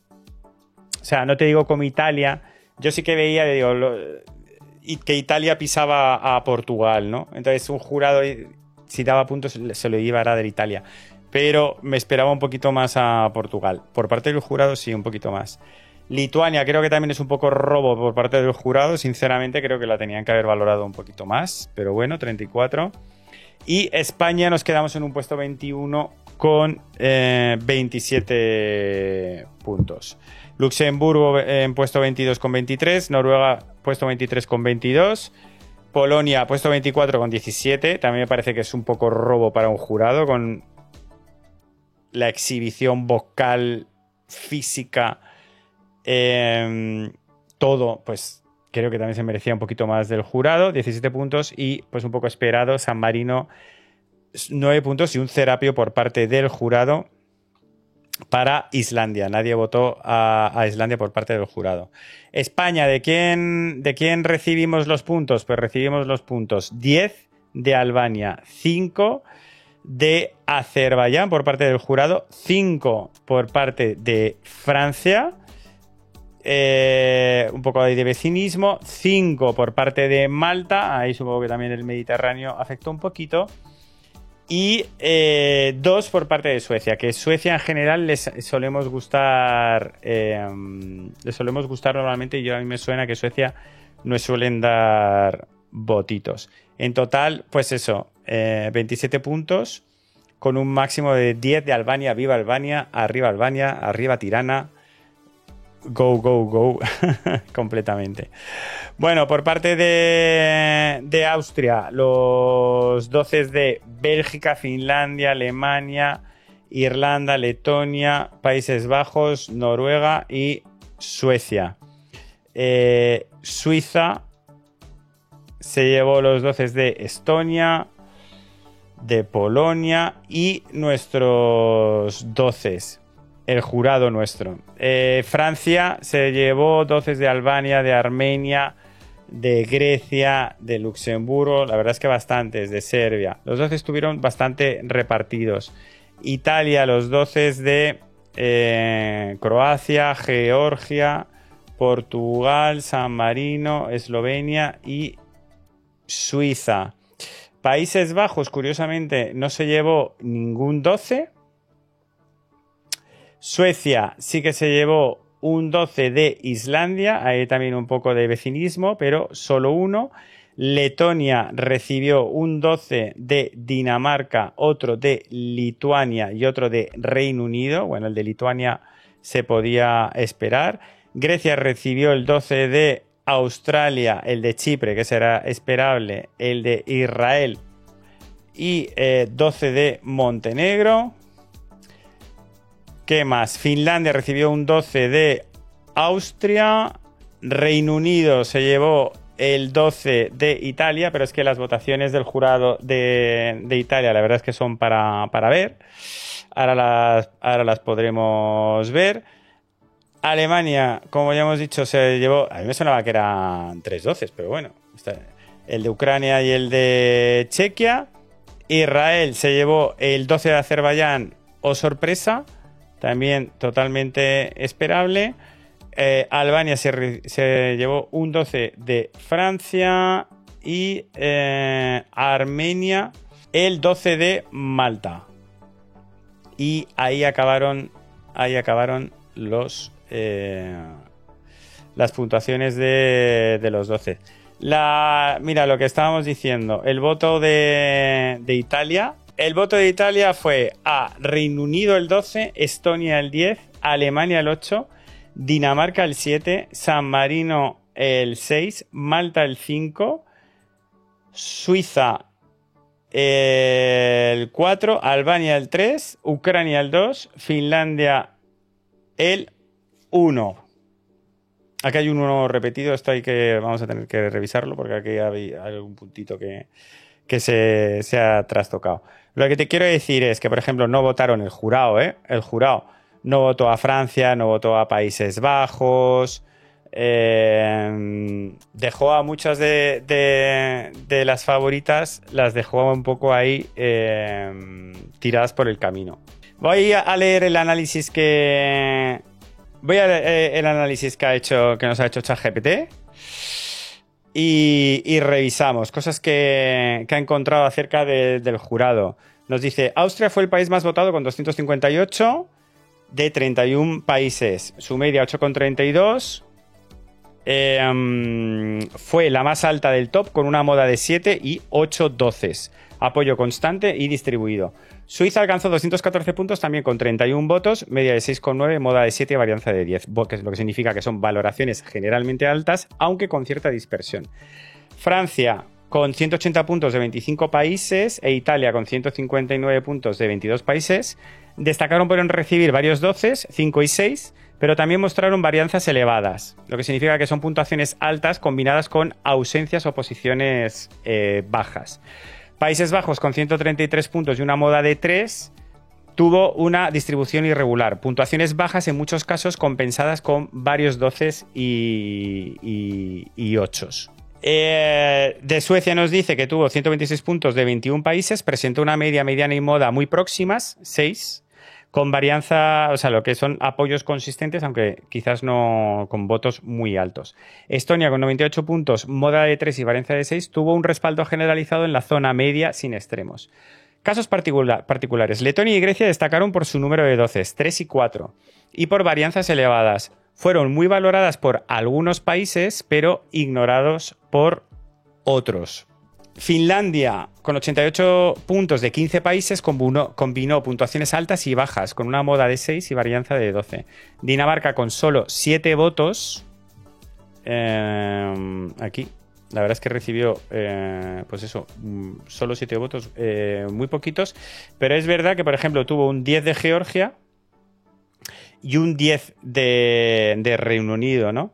O sea, no te digo como Italia. Yo sí que veía, que Italia pisaba a Portugal, ¿no? Entonces un jurado, si daba puntos, se lo iba a dar a Italia. Pero me esperaba un poquito más a Portugal. Por parte del jurado, sí, un poquito más. Lituania creo que también es un poco robo por parte del jurado. Sinceramente, creo que la tenían que haber valorado un poquito más. Pero bueno, 34. Y España nos quedamos en un puesto 21 con 27 puntos. Luxemburgo en puesto 22 con 23. Noruega puesto 23 con 22. Polonia puesto 24 con 17. También me parece que es un poco robo para un jurado con la exhibición vocal, física, todo, pues creo que también se merecía un poquito más del jurado. 17 puntos y pues un poco esperado San Marino 9 puntos y un Cerapio por parte del jurado para Islandia. Nadie votó a Islandia por parte del jurado. España, ¿de quién recibimos los puntos? Pues recibimos los puntos 10 de Albania, 5 de Azerbaiyán por parte del jurado, 5 por parte de Francia, un poco de vecinismo, 5 por parte de Malta, ahí supongo que también el Mediterráneo afectó un poquito, y 2 por parte de Suecia, que Suecia en general les solemos gustar normalmente, y a mí me suena que Suecia no suelen dar votitos. En total, pues eso, 27 puntos con un máximo de 10 de Albania. Viva Albania, arriba Tirana, go completamente. Bueno, por parte de Austria, los 12 de Bélgica, Finlandia, Alemania, Irlanda, Letonia, Países Bajos, Noruega y Suecia. Suiza se llevó los 12 de Estonia, de Polonia y nuestros 12, el jurado nuestro. Francia se llevó 12 de Albania, de Armenia, de Grecia, de Luxemburgo, la verdad es que bastantes, de Serbia. Los 12 estuvieron bastante repartidos. Italia, los 12 de Croacia, Georgia, Portugal, San Marino, Eslovenia y Suiza. Países Bajos, curiosamente, no se llevó ningún 12. Suecia sí que se llevó un 12 de Islandia, ahí también un poco de vecinismo, pero solo uno. Letonia recibió un 12 de Dinamarca, otro de Lituania y otro de Reino Unido. Bueno, el de Lituania se podía esperar. Grecia recibió el 12 de Australia, el de Chipre, que será esperable, el de Israel y 12 de Montenegro. ¿Qué más? Finlandia recibió un 12 de Austria. Reino Unido se llevó el 12 de Italia, pero es que las votaciones del jurado de Italia la verdad es que son para ver. Ahora las podremos ver. Alemania, como ya hemos dicho, se llevó... A mí me sonaba que eran 3 12, pero bueno. El de Ucrania y el de Chequia. Israel se llevó el 12 de Azerbaiyán, oh sorpresa, también totalmente esperable. Albania se llevó un 12 de Francia y Armenia el 12 de Malta. Y ahí acabaron las puntuaciones de los 12. Mira lo que estábamos diciendo, el voto de Italia. El voto de Italia fue a Reino Unido el 12, Estonia el 10, Alemania el 8, Dinamarca el 7, San Marino el 6, Malta el 5, Suiza el 4, Albania el 3, Ucrania el 2, Finlandia el 1. Aquí hay un 1 repetido, vamos a tener que revisarlo porque aquí hay algún puntito que se ha trastocado. Lo que te quiero decir es que, por ejemplo, no votaron el jurado, ¿eh? El jurado no votó a Francia, no votó a Países Bajos, dejó a muchas de las favoritas, las dejó un poco ahí tiradas por el camino. Voy a leer el análisis que nos ha hecho ChatGPT y revisamos cosas que ha encontrado acerca del jurado. Nos dice, Austria fue el país más votado con 258 de 31 países. Su media 8,32. Fue la más alta del top con una moda de 7 y 8 doces. Apoyo constante y distribuido. Suiza alcanzó 214 puntos también con 31 votos, media de 6,9, moda de 7 y varianza de 10, lo que significa que son valoraciones generalmente altas, aunque con cierta dispersión. Francia con 180 puntos de 25 países e Italia con 159 puntos de 22 países destacaron por recibir varios doces, 5 y 6, pero también mostraron varianzas elevadas, lo que significa que son puntuaciones altas combinadas con ausencias o posiciones bajas. Países Bajos con 133 puntos y una moda de 3 tuvo una distribución irregular. Puntuaciones bajas en muchos casos compensadas con varios doces y 8. De Suecia nos dice que tuvo 126 puntos de 21 países, presentó una media, mediana y moda muy próximas, 6, con varianza, o sea, lo que son apoyos consistentes, aunque quizás no con votos muy altos. Estonia con 98 puntos, moda de 3 y varianza de 6, tuvo un respaldo generalizado en la zona media sin extremos. Casos particulares. Letonia y Grecia destacaron por su número de doces, 3 y 4, y por varianzas elevadas. Fueron muy valoradas por algunos países, pero ignorados por otros. Finlandia, con 88 puntos de 15 países, combinó puntuaciones altas y bajas, con una moda de 6 y varianza de 12. Dinamarca, con solo 7 votos, aquí, la verdad es que recibió, solo 7 votos, muy poquitos, pero es verdad que, por ejemplo, tuvo un 10 de Georgia y un 10 de Reino Unido, ¿no?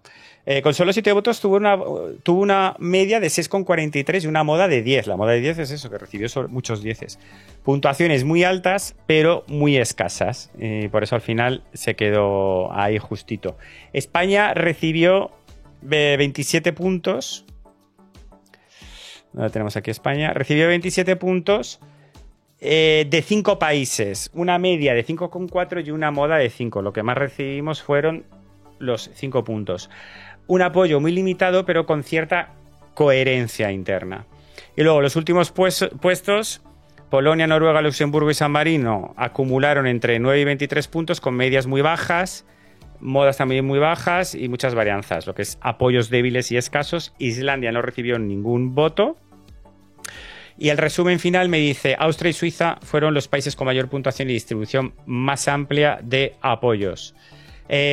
Con solo 7 votos tuvo una media de 6,43 y una moda de 10. La moda de 10 es eso, que recibió muchos 10. Puntuaciones muy altas, pero muy escasas. Y por eso al final se quedó ahí justito. España recibió 27 puntos. ¿Dónde tenemos aquí España? Recibió 27 puntos de 5 países. Una media de 5,4 y una moda de 5. Lo que más recibimos fueron los 5 puntos. Un apoyo muy limitado, pero con cierta coherencia interna. Y luego los últimos puestos, Polonia, Noruega, Luxemburgo y San Marino acumularon entre 9 y 23 puntos con medias muy bajas, modas también muy bajas y muchas varianzas, lo que es apoyos débiles y escasos. Islandia no recibió ningún voto. Y el resumen final me dice, Austria y Suiza fueron los países con mayor puntuación y distribución más amplia de apoyos.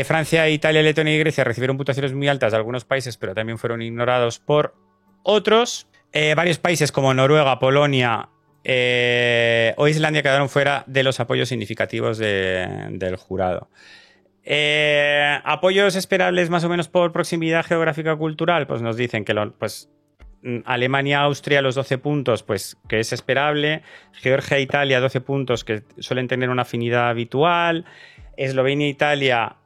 Francia, Italia, Letonia y Grecia recibieron puntuaciones muy altas de algunos países, pero también fueron ignorados por otros. Varios países como Noruega, Polonia o Islandia quedaron fuera de los apoyos significativos del jurado. Apoyos esperables más o menos por proximidad geográfica cultural, pues nos dicen que Alemania, Austria, los 12 puntos, pues que es esperable. Georgia, Italia, 12 puntos que suelen tener una afinidad habitual. Eslovenia, Italia,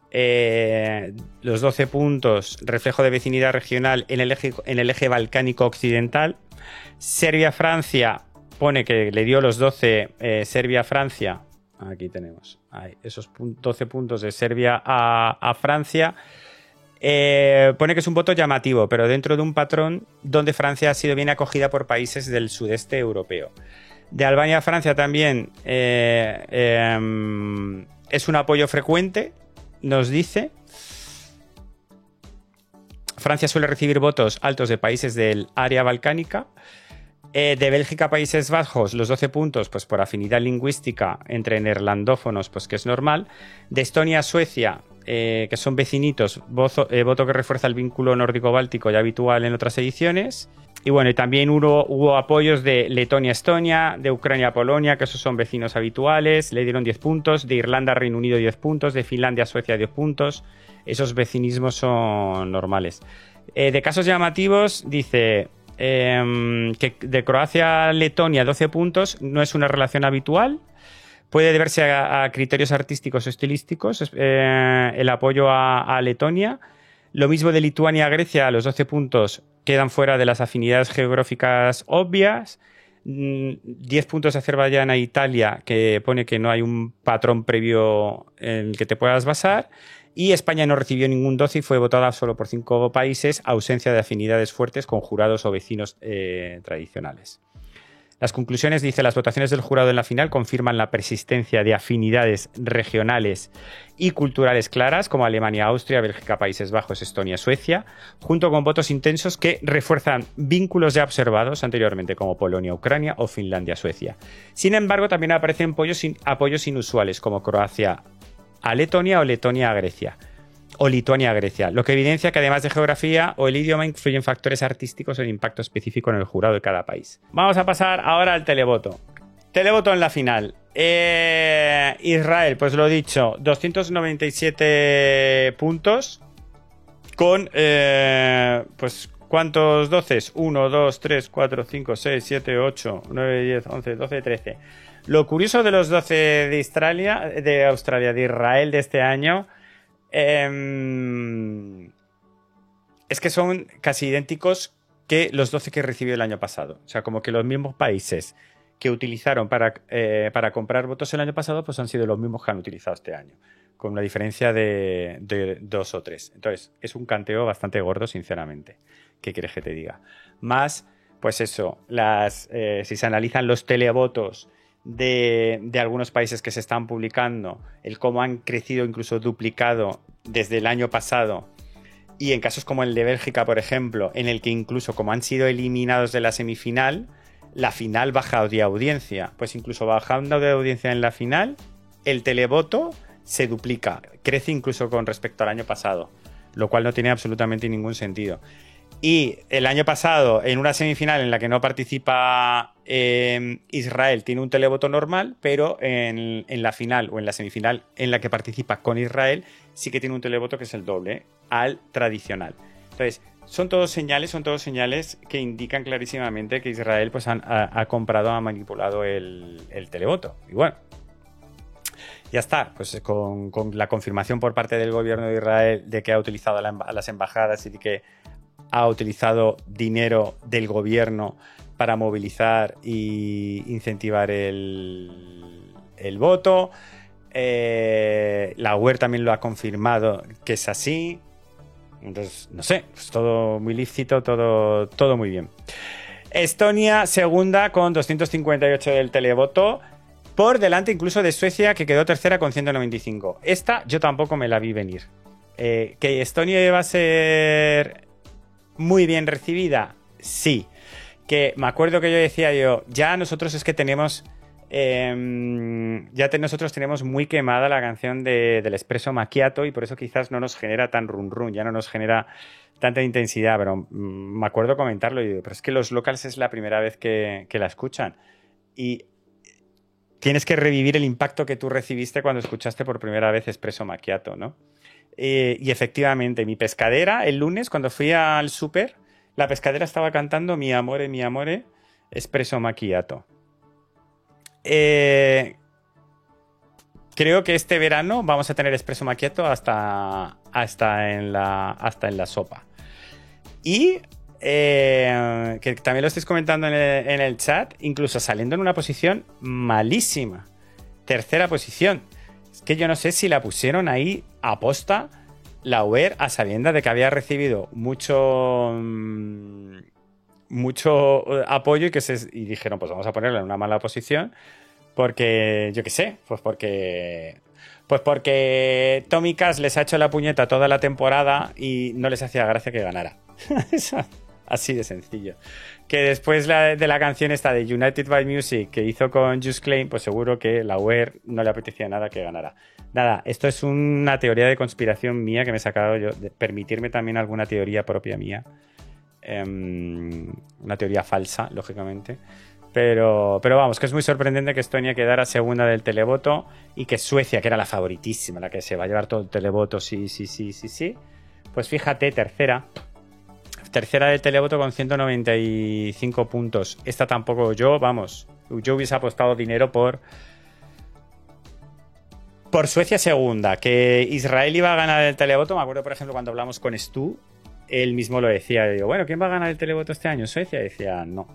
los 12 puntos, reflejo de vecinidad regional en el eje balcánico occidental. Serbia, Francia, pone que le dio los 12 Serbia, Francia. Aquí tenemos esos 12 puntos de Serbia a Francia. Pone que es un voto llamativo, pero dentro de un patrón donde Francia ha sido bien acogida por países del sudeste europeo. De Albania a Francia también es un apoyo frecuente, nos dice. Francia suele recibir votos altos de países del área balcánica. De Bélgica a Países Bajos, los 12 puntos, pues por afinidad lingüística entre neerlandófonos, pues que es normal. De Estonia a Suecia, que son vecinitos, voto que refuerza el vínculo nórdico-báltico ya habitual en otras ediciones. Y bueno, y también hubo apoyos de Letonia a Estonia, de Ucrania a Polonia, que esos son vecinos habituales, le dieron 10 puntos. De Irlanda a Reino Unido 10 puntos, de Finlandia a Suecia 10 puntos. Esos vecinismos son normales. De casos llamativos, dice... que de Croacia a Letonia 12 puntos no es una relación habitual, puede deberse a criterios artísticos o estilísticos, el apoyo a Letonia. Lo mismo de Lituania a Grecia, los 12 puntos quedan fuera de las afinidades geográficas obvias. 10 puntos de Azerbaiyán a Italia, que pone que no hay un patrón previo en el que te puedas basar. Y España no recibió ningún 12 y fue votada solo por 5 países, ausencia de afinidades fuertes con jurados o vecinos tradicionales. Las conclusiones, dice, las votaciones del jurado en la final confirman la persistencia de afinidades regionales y culturales claras, como Alemania, Austria, Bélgica, Países Bajos, Estonia, Suecia, junto con votos intensos que refuerzan vínculos ya observados anteriormente, como Polonia, Ucrania o Finlandia, Suecia. Sin embargo, también aparecen apoyos inusuales, como Croacia a Letonia o Letonia a Grecia, o Lituania a Grecia, lo que evidencia que además de geografía o el idioma influyen factores artísticos o el impacto específico en el jurado de cada país. Vamos a pasar ahora al televoto. Televoto en la final. Israel, pues lo dicho, 297 puntos con, pues, ¿cuántos 12? 1, 2, 3, 4, 5, 6, 7, 8, 9, 10, 11, 12, 13... Lo curioso de los 12 de Australia, de Israel de este año, es que son casi idénticos que los 12 que recibió el año pasado. O sea, como que los mismos países que utilizaron para comprar votos el año pasado, pues han sido los mismos que han utilizado este año, con una diferencia de 2 o 3. Entonces, es un canteo bastante gordo, sinceramente. ¿Qué quieres que te diga? Más, pues eso, si se analizan los televotos de algunos países que se están publicando, el cómo han crecido, incluso duplicado desde el año pasado, y en casos como el de Bélgica, por ejemplo, en el que incluso como han sido eliminados de la semifinal, la final baja de audiencia, pues incluso bajando de audiencia en la final, el televoto se duplica, crece incluso con respecto al año pasado, lo cual no tiene absolutamente ningún sentido. Y el año pasado, en una semifinal en la que no participa Israel, tiene un televoto normal, pero en la final o en la semifinal en la que participa con Israel, sí que tiene un televoto que es el doble al tradicional. Entonces, son todos señales que indican clarísimamente que Israel pues, ha comprado, ha manipulado el televoto. Y bueno, ya está, pues con la confirmación por parte del gobierno de Israel de que ha utilizado a las embajadas y de que ha utilizado dinero del gobierno para movilizar e incentivar el voto. La UER también lo ha confirmado que es así. Entonces, no sé, pues todo muy lícito, todo muy bien. Estonia, segunda con 258 del televoto, por delante incluso de Suecia, que quedó tercera con 195. Esta yo tampoco me la vi venir. Que Estonia iba a ser muy bien recibida, sí. Que me acuerdo que yo decía ya nosotros es que tenemos Nosotros tenemos muy quemada la canción del Espresso Macchiato y por eso quizás no nos genera tan run run, ya no nos genera tanta intensidad, pero me acuerdo comentarlo y digo, pero es que los locals es la primera vez que la escuchan y tienes que revivir el impacto que tú recibiste cuando escuchaste por primera vez Espresso Macchiato, ¿no? Y efectivamente, mi pescadera, el lunes cuando fui al súper, la pescadera estaba cantando mi amore, Espresso Macchiato. Creo que este verano vamos a tener Espresso Macchiato hasta en la sopa. Y que también lo estáis comentando en el chat, incluso saliendo en una posición malísima. Tercera posición. Es que yo no sé si la pusieron ahí aposta la UER a sabiendas de que había recibido mucho apoyo y dijeron, pues vamos a ponerla en una mala posición porque, yo qué sé, pues porque Tommy Cash les ha hecho la puñeta toda la temporada y no les hacía gracia que ganara. Así de sencillo. Que después de la canción esta de United by Music que hizo con Just Claim, pues seguro que la UER no le apetecía nada que ganara. Nada, esto es una teoría de conspiración mía que me he sacado yo, de permitirme también alguna teoría propia mía. Una teoría falsa, lógicamente. Pero vamos, que es muy sorprendente que Estonia quedara segunda del televoto y que Suecia, que era la favoritísima, la que se va a llevar todo el televoto, sí. Pues fíjate, tercera del televoto con 195 puntos. Esta tampoco yo hubiese apostado dinero por Suecia segunda, que Israel iba a ganar el televoto. Me acuerdo, por ejemplo, cuando hablamos con Stu, él mismo lo decía. Digo, bueno, ¿quién va a ganar el televoto este año? Suecia. Y decía, no,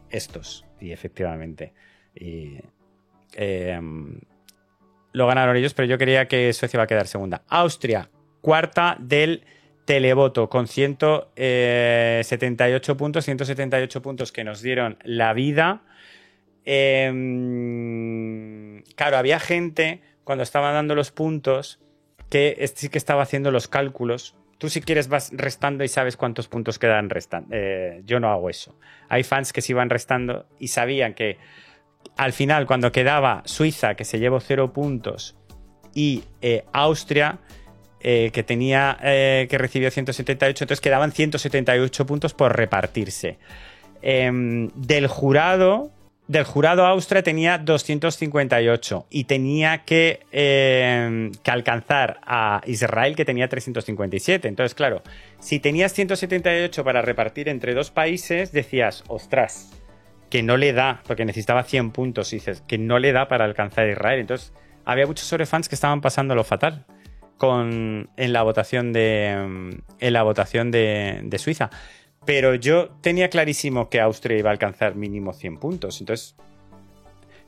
estos. Y efectivamente. Lo ganaron ellos, pero yo creía que Suecia iba a quedar segunda. Austria, cuarta del televoto, con 178 puntos. 178 puntos que nos dieron la vida. Claro, había gente cuando estaban dando los puntos que sí que estaba haciendo los cálculos. Tú si quieres vas restando y sabes cuántos puntos quedan restando. Yo no hago eso. Hay fans que se iban restando y sabían que al final cuando quedaba Suiza, que se llevó 0 puntos, y Austria, que recibió 178, entonces quedaban 178 puntos por repartirse. Del jurado Austria tenía 258 y tenía que alcanzar a Israel, que tenía 357. Entonces, claro, si tenías 178 para repartir entre dos países, decías, ostras, que no le da, porque necesitaba 100 puntos, y dices, que no le da para alcanzar a Israel. Entonces, había muchos sobrefans que estaban pasándolo fatal en la votación de Suiza. Pero yo tenía clarísimo que Austria iba a alcanzar mínimo 100 puntos. Entonces,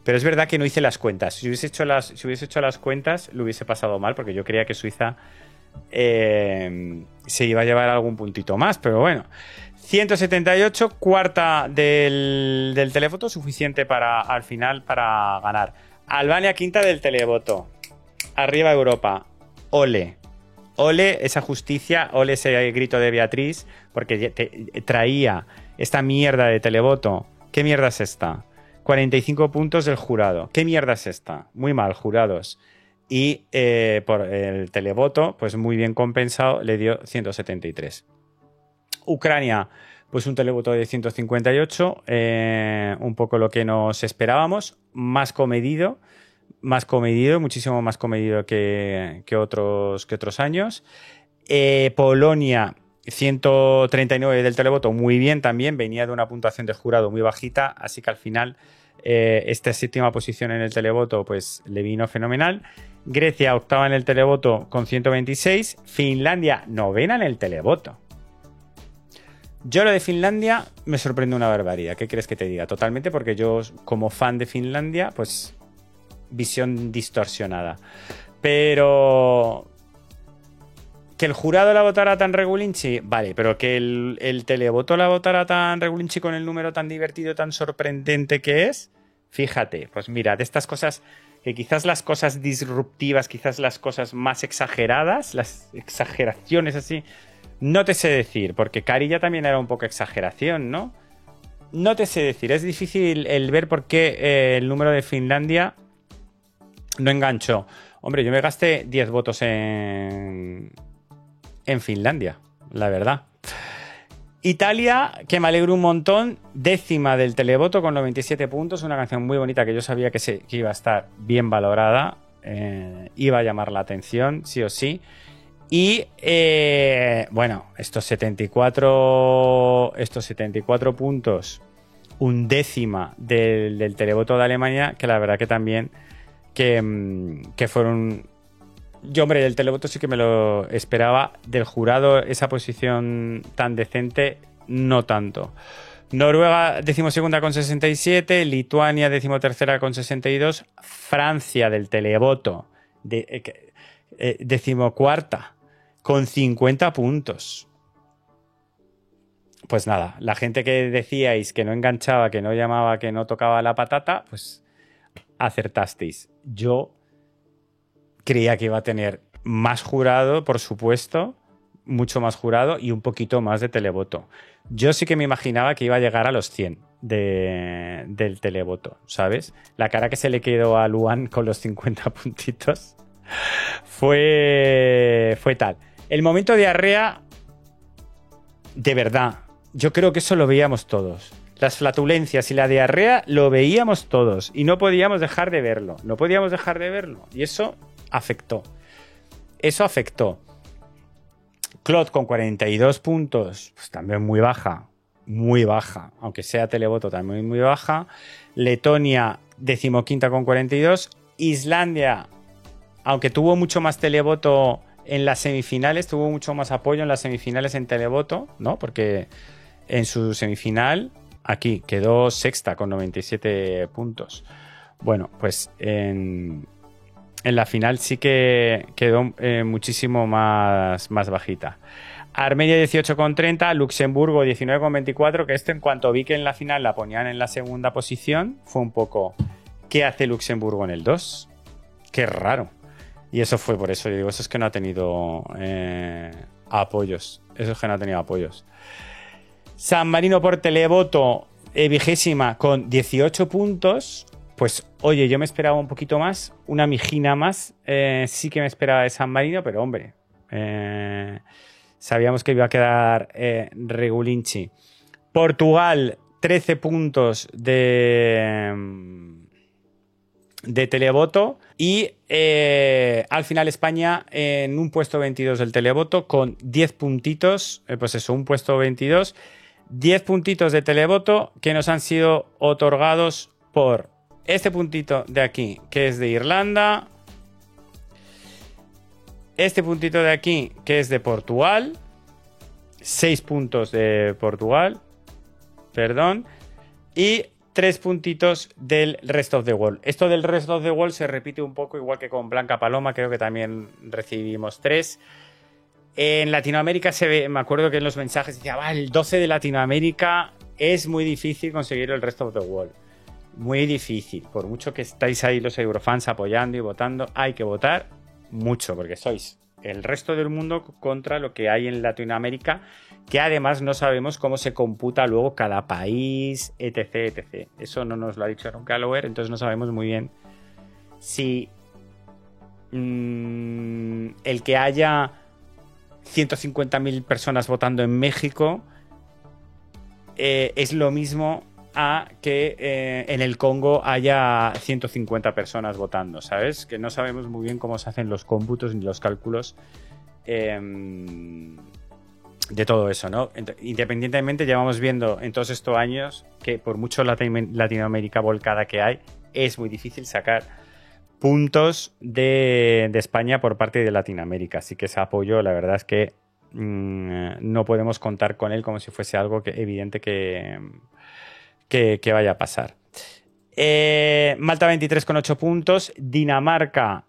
pero es verdad que no hice las cuentas. Si hubiese hecho las cuentas, lo hubiese pasado mal, porque yo creía que Suiza se iba a llevar algún puntito más. Pero bueno, 178, cuarta del televoto, suficiente al final para ganar. Albania, quinta del televoto. Arriba Europa. Ole esa justicia, ole ese grito de Beatriz, porque traía esta mierda de televoto. ¿Qué mierda es esta? 45 puntos del jurado. ¿Qué mierda es esta? Muy mal, jurados. Y por el televoto, pues muy bien compensado, le dio 173. Ucrania, pues un televoto de 158, un poco lo que nos esperábamos, más comedido, muchísimo más comedido que otros años. Polonia, 139 del televoto, muy bien también, venía de una puntuación de jurado muy bajita, así que al final esta séptima posición en el televoto pues le vino fenomenal. Grecia, octava en el televoto con 126. Finlandia, novena en el televoto. Yo lo de Finlandia me sorprende una barbaridad. ¿Qué crees que te diga? Totalmente, porque yo, como fan de Finlandia, pues visión distorsionada. Pero que el jurado la votara tan regulinchi, vale, pero que el televoto la votara tan regulinchi con el número tan divertido, tan sorprendente que es, fíjate, pues mira, de estas cosas, que quizás las cosas disruptivas, quizás las cosas más exageradas, las exageraciones así, no te sé decir, porque Cari ya también era un poco exageración, ¿no? no te sé decir, es difícil el ver por qué el número de Finlandia no enganchó. Hombre, yo me gasté 10 votos en Finlandia, la verdad. Italia, que me alegro un montón, 10ª del televoto con 97 puntos, una canción muy bonita que yo sabía que iba a estar bien valorada, iba a llamar la atención, sí o sí. Y bueno, estos 74 puntos, 1/10 del televoto de Alemania, que la verdad que también que fueron... Yo, hombre, del televoto sí que me lo esperaba. Del jurado, esa posición tan decente, no tanto. Noruega, 12ª con 67. Lituania, 13ª con 62. Francia, del televoto, 14ª, con 50 puntos. Pues nada, la gente que decíais que no enganchaba, que no llamaba, que no tocaba la patata, pues acertasteis. Yo creía que iba a tener más jurado, por supuesto, mucho más jurado y un poquito más de televoto. Yo sí que me imaginaba que iba a llegar a los 100 del televoto, ¿sabes? La cara que se le quedó a Luan con los 50 puntitos fue tal. El momento diarrea, de verdad, yo creo que eso lo veíamos todos. Las flatulencias y la diarrea lo veíamos todos y no podíamos dejar de verlo. No podíamos dejar de verlo. Y eso afectó. Eso afectó. Claude con 42 puntos, pues también muy baja. Muy baja. Aunque sea televoto, también muy baja. Letonia, 15ª con 42. Islandia, aunque tuvo mucho más televoto en las semifinales, tuvo mucho más apoyo en las semifinales en televoto, ¿no? Porque en su semifinal, aquí, quedó 6ª con 97 puntos. Bueno, pues en la final sí que quedó muchísimo más bajita. Armenia 18,30, Luxemburgo 19,24, que esto en cuanto vi que en la final la ponían en la segunda posición, fue un poco, ¿qué hace Luxemburgo en el 2? Qué raro. Y eso fue por eso, yo digo, eso es que no ha tenido apoyos. Eso es que no ha tenido apoyos. San Marino por televoto, 20ª con 18 puntos. Pues, oye, yo me esperaba un poquito más, una mijina más. Sí que me esperaba de San Marino, pero hombre, sabíamos que iba a quedar regulinchi. Portugal, 13 puntos de televoto. Y al final España en un puesto 22 del televoto con 10 puntitos, pues eso, un puesto 22, 10 puntitos de televoto que nos han sido otorgados por este puntito de aquí, que es de Irlanda, este puntito de aquí, que es de Portugal, 6 puntos de Portugal, perdón, y 3 puntitos del Rest of the World. Esto del Rest of the World se repite un poco igual que con Blanca Paloma, creo que también recibimos 3. En Latinoamérica se ve, me acuerdo que en los mensajes decía, el 12 de Latinoamérica es muy difícil conseguir el Rest of the World. Muy difícil. Por mucho que estáis ahí los eurofans apoyando y votando, hay que votar mucho, porque sois el resto del mundo contra lo que hay en Latinoamérica, que además no sabemos cómo se computa luego cada país, etc, etc. Eso no nos lo ha dicho nunca Lower, entonces no sabemos muy bien si el que haya 150.000 personas votando en México es lo mismo a que en el Congo haya 150 personas votando, ¿sabes? Que no sabemos muy bien cómo se hacen los cómputos ni los cálculos de todo eso, ¿no? Independientemente, llevamos viendo en todos estos años que por mucho Latinoamérica volcada que hay, es muy difícil sacar puntos de España por parte de Latinoamérica. Así que ese apoyo, la verdad es que no podemos contar con él como si fuese algo evidente que vaya a pasar. Malta 23,8 puntos, Dinamarca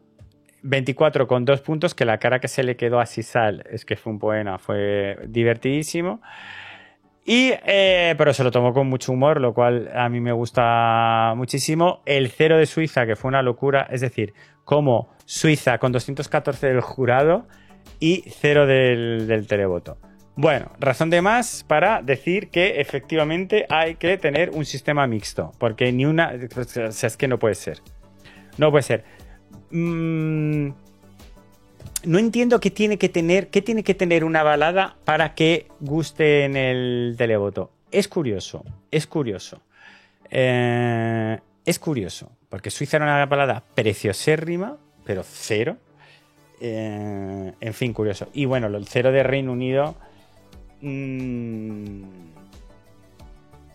24,2 puntos, que la cara que se le quedó a Sisal es que fue un poema, fue divertidísimo. Pero se lo tomó con mucho humor, lo cual a mí me gusta muchísimo. El 0 de Suiza, que fue una locura, es decir, como Suiza con 214 del jurado y 0 del televoto. Bueno, razón de más para decir que efectivamente hay que tener un sistema mixto, porque ni una... O sea, es que no puede ser. No puede ser. No entiendo qué tiene que tener una balada para que guste en el televoto. Es curioso. Es curioso, porque Suiza era una balada preciosérrima, pero cero. En fin, curioso. Y bueno, el cero de Reino Unido...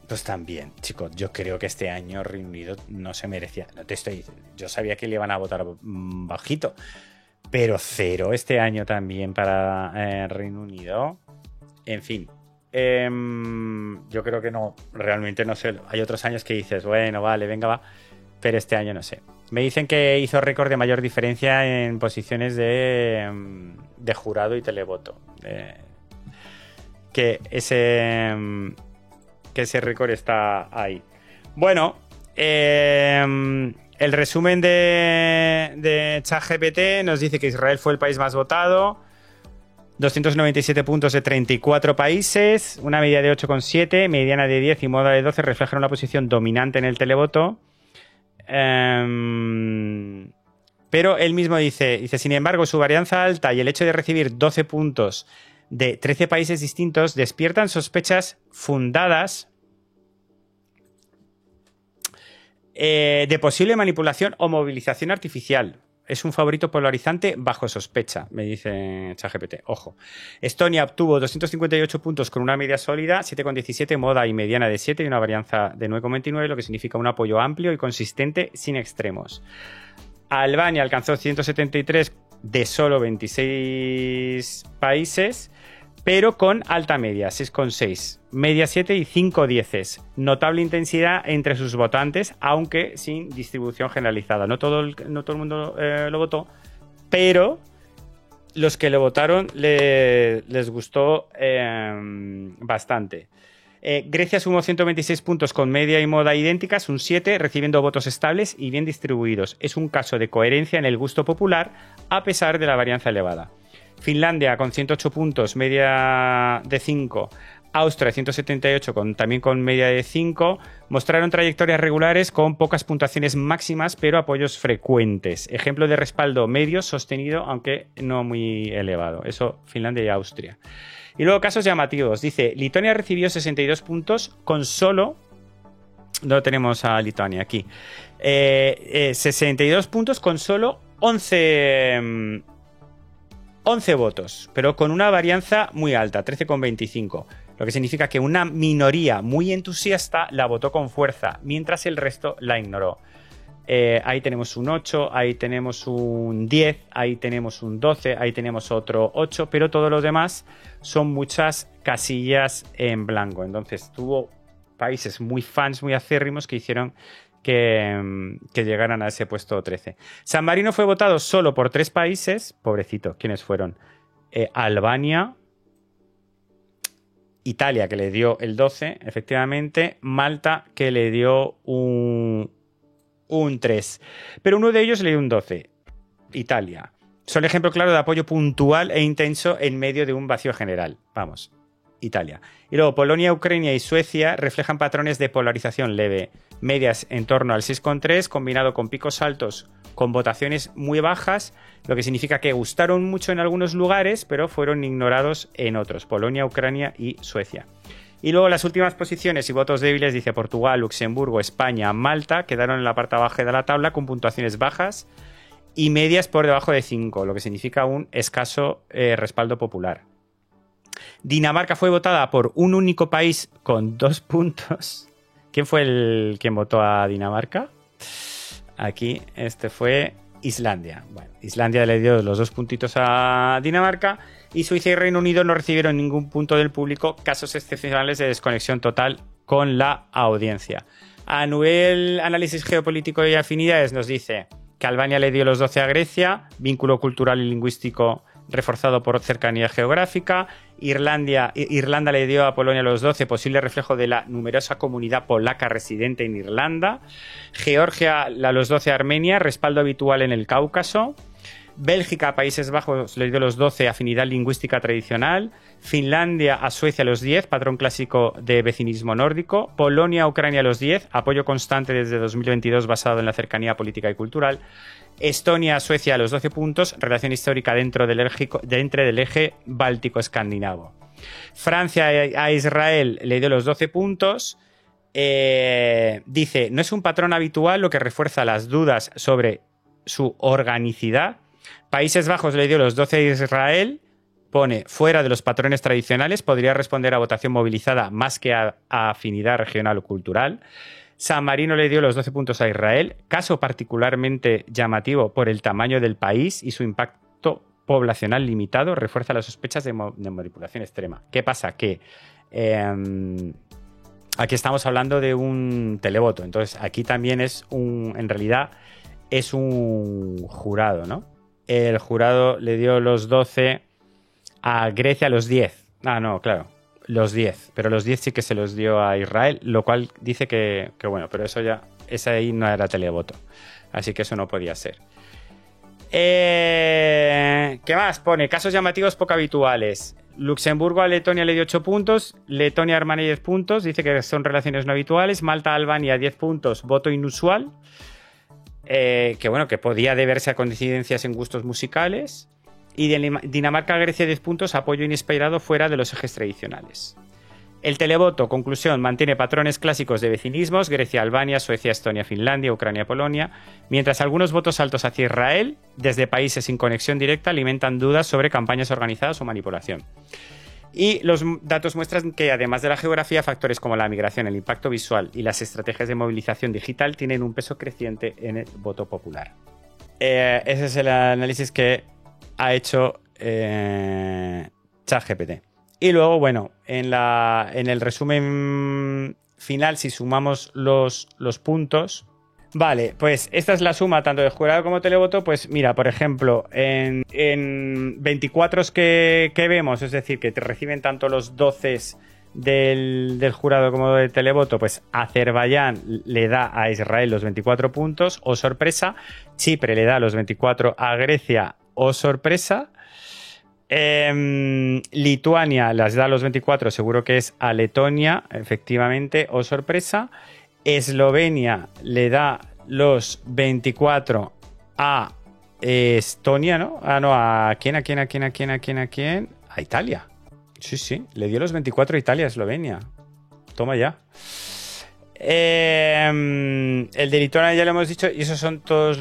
Pues también, chicos, yo creo que este año Reino Unido no se merecía. No te estoy diciendo, yo sabía que le iban a votar bajito, pero cero este año también para Reino Unido. En fin, yo creo que no, realmente no sé. Hay otros años que dices, bueno, vale, venga, va, pero este año no sé. Me dicen que hizo récord de mayor diferencia en posiciones de jurado y televoto. Que ese récord está ahí. Bueno, el resumen de ChatGPT nos dice que Israel fue el país más votado, 297 puntos de 34 países, una media de 8,7, mediana de 10 y moda de 12 reflejan una posición dominante en el televoto. Pero él mismo dice, sin embargo, su varianza alta y el hecho de recibir 12 puntos de 13 países distintos despiertan sospechas fundadas de posible manipulación o movilización artificial. Es un favorito polarizante bajo sospecha, me dice ChatGPT. Ojo. Estonia obtuvo 258 puntos con una media sólida, 7,17, moda y mediana de 7 y una varianza de 9,29, lo que significa un apoyo amplio y consistente sin extremos. Albania alcanzó 173 de solo 26 países, pero con alta media, 6,6, media 7 y 5 dieces. Notable intensidad entre sus votantes, aunque sin distribución generalizada. No todo el mundo lo votó, pero los que lo votaron les gustó bastante. Grecia sumó 126 puntos con media y moda idénticas, un 7, recibiendo votos estables y bien distribuidos. Es un caso de coherencia en el gusto popular, a pesar de la varianza elevada. Finlandia con 108 puntos, media de 5. Austria 178, también con media de 5. Mostraron trayectorias regulares con pocas puntuaciones máximas, pero apoyos frecuentes. Ejemplo de respaldo medio sostenido, aunque no muy elevado. Eso, Finlandia y Austria. Y luego casos llamativos. Dice, Lituania recibió 62 puntos con solo... No tenemos a Lituania aquí. 62 puntos con solo 11 votos, pero con una varianza muy alta, 13,25. Lo que significa que una minoría muy entusiasta la votó con fuerza, mientras el resto la ignoró. Ahí tenemos un 8, ahí tenemos un 10, ahí tenemos un 12, ahí tenemos otro 8, pero todos los demás son muchas casillas en blanco. Entonces tuvo países muy fans, muy acérrimos que hicieron que llegaran a ese puesto 13. San Marino fue votado solo por 3 países. Pobrecito, ¿quiénes fueron? Albania, Italia, que le dio el 12, efectivamente, Malta, que le dio un 3. Pero uno de ellos le dio un 12, Italia. Son ejemplo claro de apoyo puntual e intenso en medio de un vacío general. Vamos, Italia. Y luego Polonia, Ucrania y Suecia reflejan patrones de polarización leve, medias en torno al 6,3, combinado con picos altos con votaciones muy bajas, lo que significa que gustaron mucho en algunos lugares, pero fueron ignorados en otros, Polonia, Ucrania y Suecia. Y luego las últimas posiciones y votos débiles, dice Portugal, Luxemburgo, España, Malta, quedaron en la parte baja de la tabla con puntuaciones bajas y medias por debajo de 5, lo que significa un escaso respaldo popular. Dinamarca fue votada por un único país con 2 puntos. ¿Quién fue quien votó a Dinamarca? Aquí, fue Islandia. Bueno, Islandia le dio los 2 puntitos a Dinamarca y Suiza y Reino Unido no recibieron ningún punto del público, casos excepcionales de desconexión total con la audiencia. A nivel análisis geopolítico y afinidades nos dice que Albania le dio los 12 a Grecia, vínculo cultural y lingüístico reforzado por cercanía geográfica. Irlanda le dio a Polonia los 12, posible reflejo de la numerosa comunidad polaca residente en Irlanda. Georgia los 12 a Armenia, respaldo habitual en el Cáucaso. Bélgica, Países Bajos, le dio los 12, afinidad lingüística tradicional. Finlandia a Suecia los 10, patrón clásico de vecinismo nórdico. Polonia a Ucrania los 10, apoyo constante desde 2022 basado en la cercanía política y cultural. Estonia a Suecia a los 12 puntos, relación histórica dentro del eje báltico-escandinavo. Francia a Israel le dio los 12 puntos. Dice, no es un patrón habitual, lo que refuerza las dudas sobre su organicidad. Países Bajos le dio los 12 a Israel, pone fuera de los patrones tradicionales, podría responder a votación movilizada más que a afinidad regional o cultural. San Marino le dio los 12 puntos a Israel, caso particularmente llamativo por el tamaño del país y su impacto poblacional limitado, refuerza las sospechas de manipulación extrema. ¿Qué pasa? Que aquí estamos hablando de un televoto, entonces aquí también en realidad es un jurado, ¿no? El jurado le dio los 12 a Grecia, los 10. Ah, no, claro, los 10. Pero los 10 sí que se los dio a Israel, lo cual dice que bueno, pero eso ya, ese ahí no era televoto. Así que eso no podía ser. ¿Qué más? Pone casos llamativos poco habituales. Luxemburgo a Letonia le dio 8 puntos, Letonia a Armenia 10 puntos, dice que son relaciones no habituales. Malta a Albania 10 puntos, voto inusual. Que bueno, que podía deberse a coincidencias en gustos musicales. Y Dinamarca a Grecia 10 puntos, apoyo inesperado fuera de los ejes tradicionales. El televoto, conclusión, mantiene patrones clásicos de vecinismos, Grecia, Albania, Suecia, Estonia, Finlandia, Ucrania, Polonia, mientras algunos votos altos hacia Israel, desde países sin conexión directa, alimentan dudas sobre campañas organizadas o manipulación. Y los datos muestran que, además de la geografía, factores como la migración, el impacto visual y las estrategias de movilización digital tienen un peso creciente en el voto popular. Ese es el análisis que ha hecho ChatGPT. Y luego, bueno, en el resumen final, si sumamos los puntos... Vale, pues esta es la suma tanto de jurado como televoto. Pues mira, por ejemplo, en 24 que vemos, es decir, que te reciben tanto los 12 del jurado como del televoto, pues Azerbaiyán le da a Israel los 24 puntos, o sorpresa. Chipre le da los 24 a Grecia, o sorpresa. Lituania les da los 24, seguro que es a Letonia, efectivamente, o sorpresa. Eslovenia le da los 24 a Estonia, ¿no? Ah, no, ¿a quién? ¿A Italia. Sí, le dio los 24 a Italia, Eslovenia. Toma ya. El de Lituania ya lo hemos dicho, y esos son todos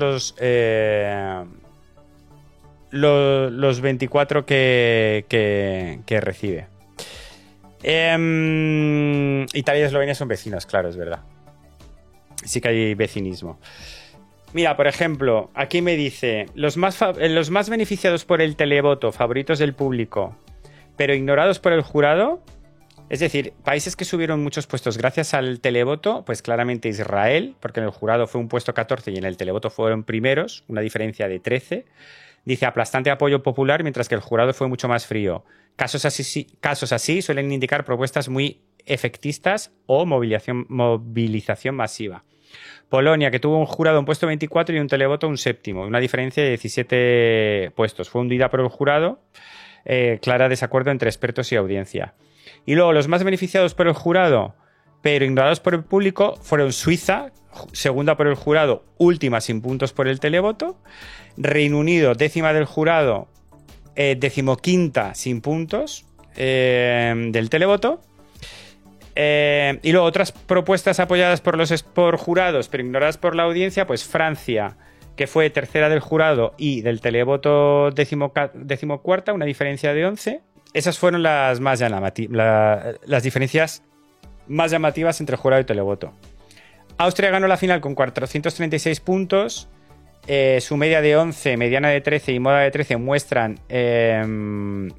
los 24 que recibe. Italia y Eslovenia son vecinos, claro, es verdad. Sí que hay vecinismo. Mira, por ejemplo, aquí me dice los más beneficiados por el televoto, favoritos del público, pero ignorados por el jurado. Es decir, países que subieron muchos puestos gracias al televoto, pues claramente Israel, porque en el jurado fue un puesto 14 y en el televoto fueron primeros, una diferencia de 13. Dice aplastante apoyo popular, mientras que el jurado fue mucho más frío. Casos así suelen indicar propuestas muy efectistas o movilización masiva. Polonia, que tuvo un jurado un puesto 24 y un televoto un séptimo, una diferencia de 17 puestos. Fue hundida por el jurado, clara desacuerdo entre expertos y audiencia. Y luego los más beneficiados por el jurado, pero ignorados por el público, fueron Suiza, segunda por el jurado, última sin puntos por el televoto. Reino Unido, décima del jurado, decimoquinta sin puntos del televoto. Y luego otras propuestas apoyadas por jurados pero ignoradas por la audiencia, pues Francia, que fue tercera del jurado y del televoto decimocuarta, una diferencia de 11. Esas fueron las diferencias más llamativas entre jurado y televoto. Austria ganó la final con 436 puntos. Su media de 11, mediana de 13 y moda de 13 muestran en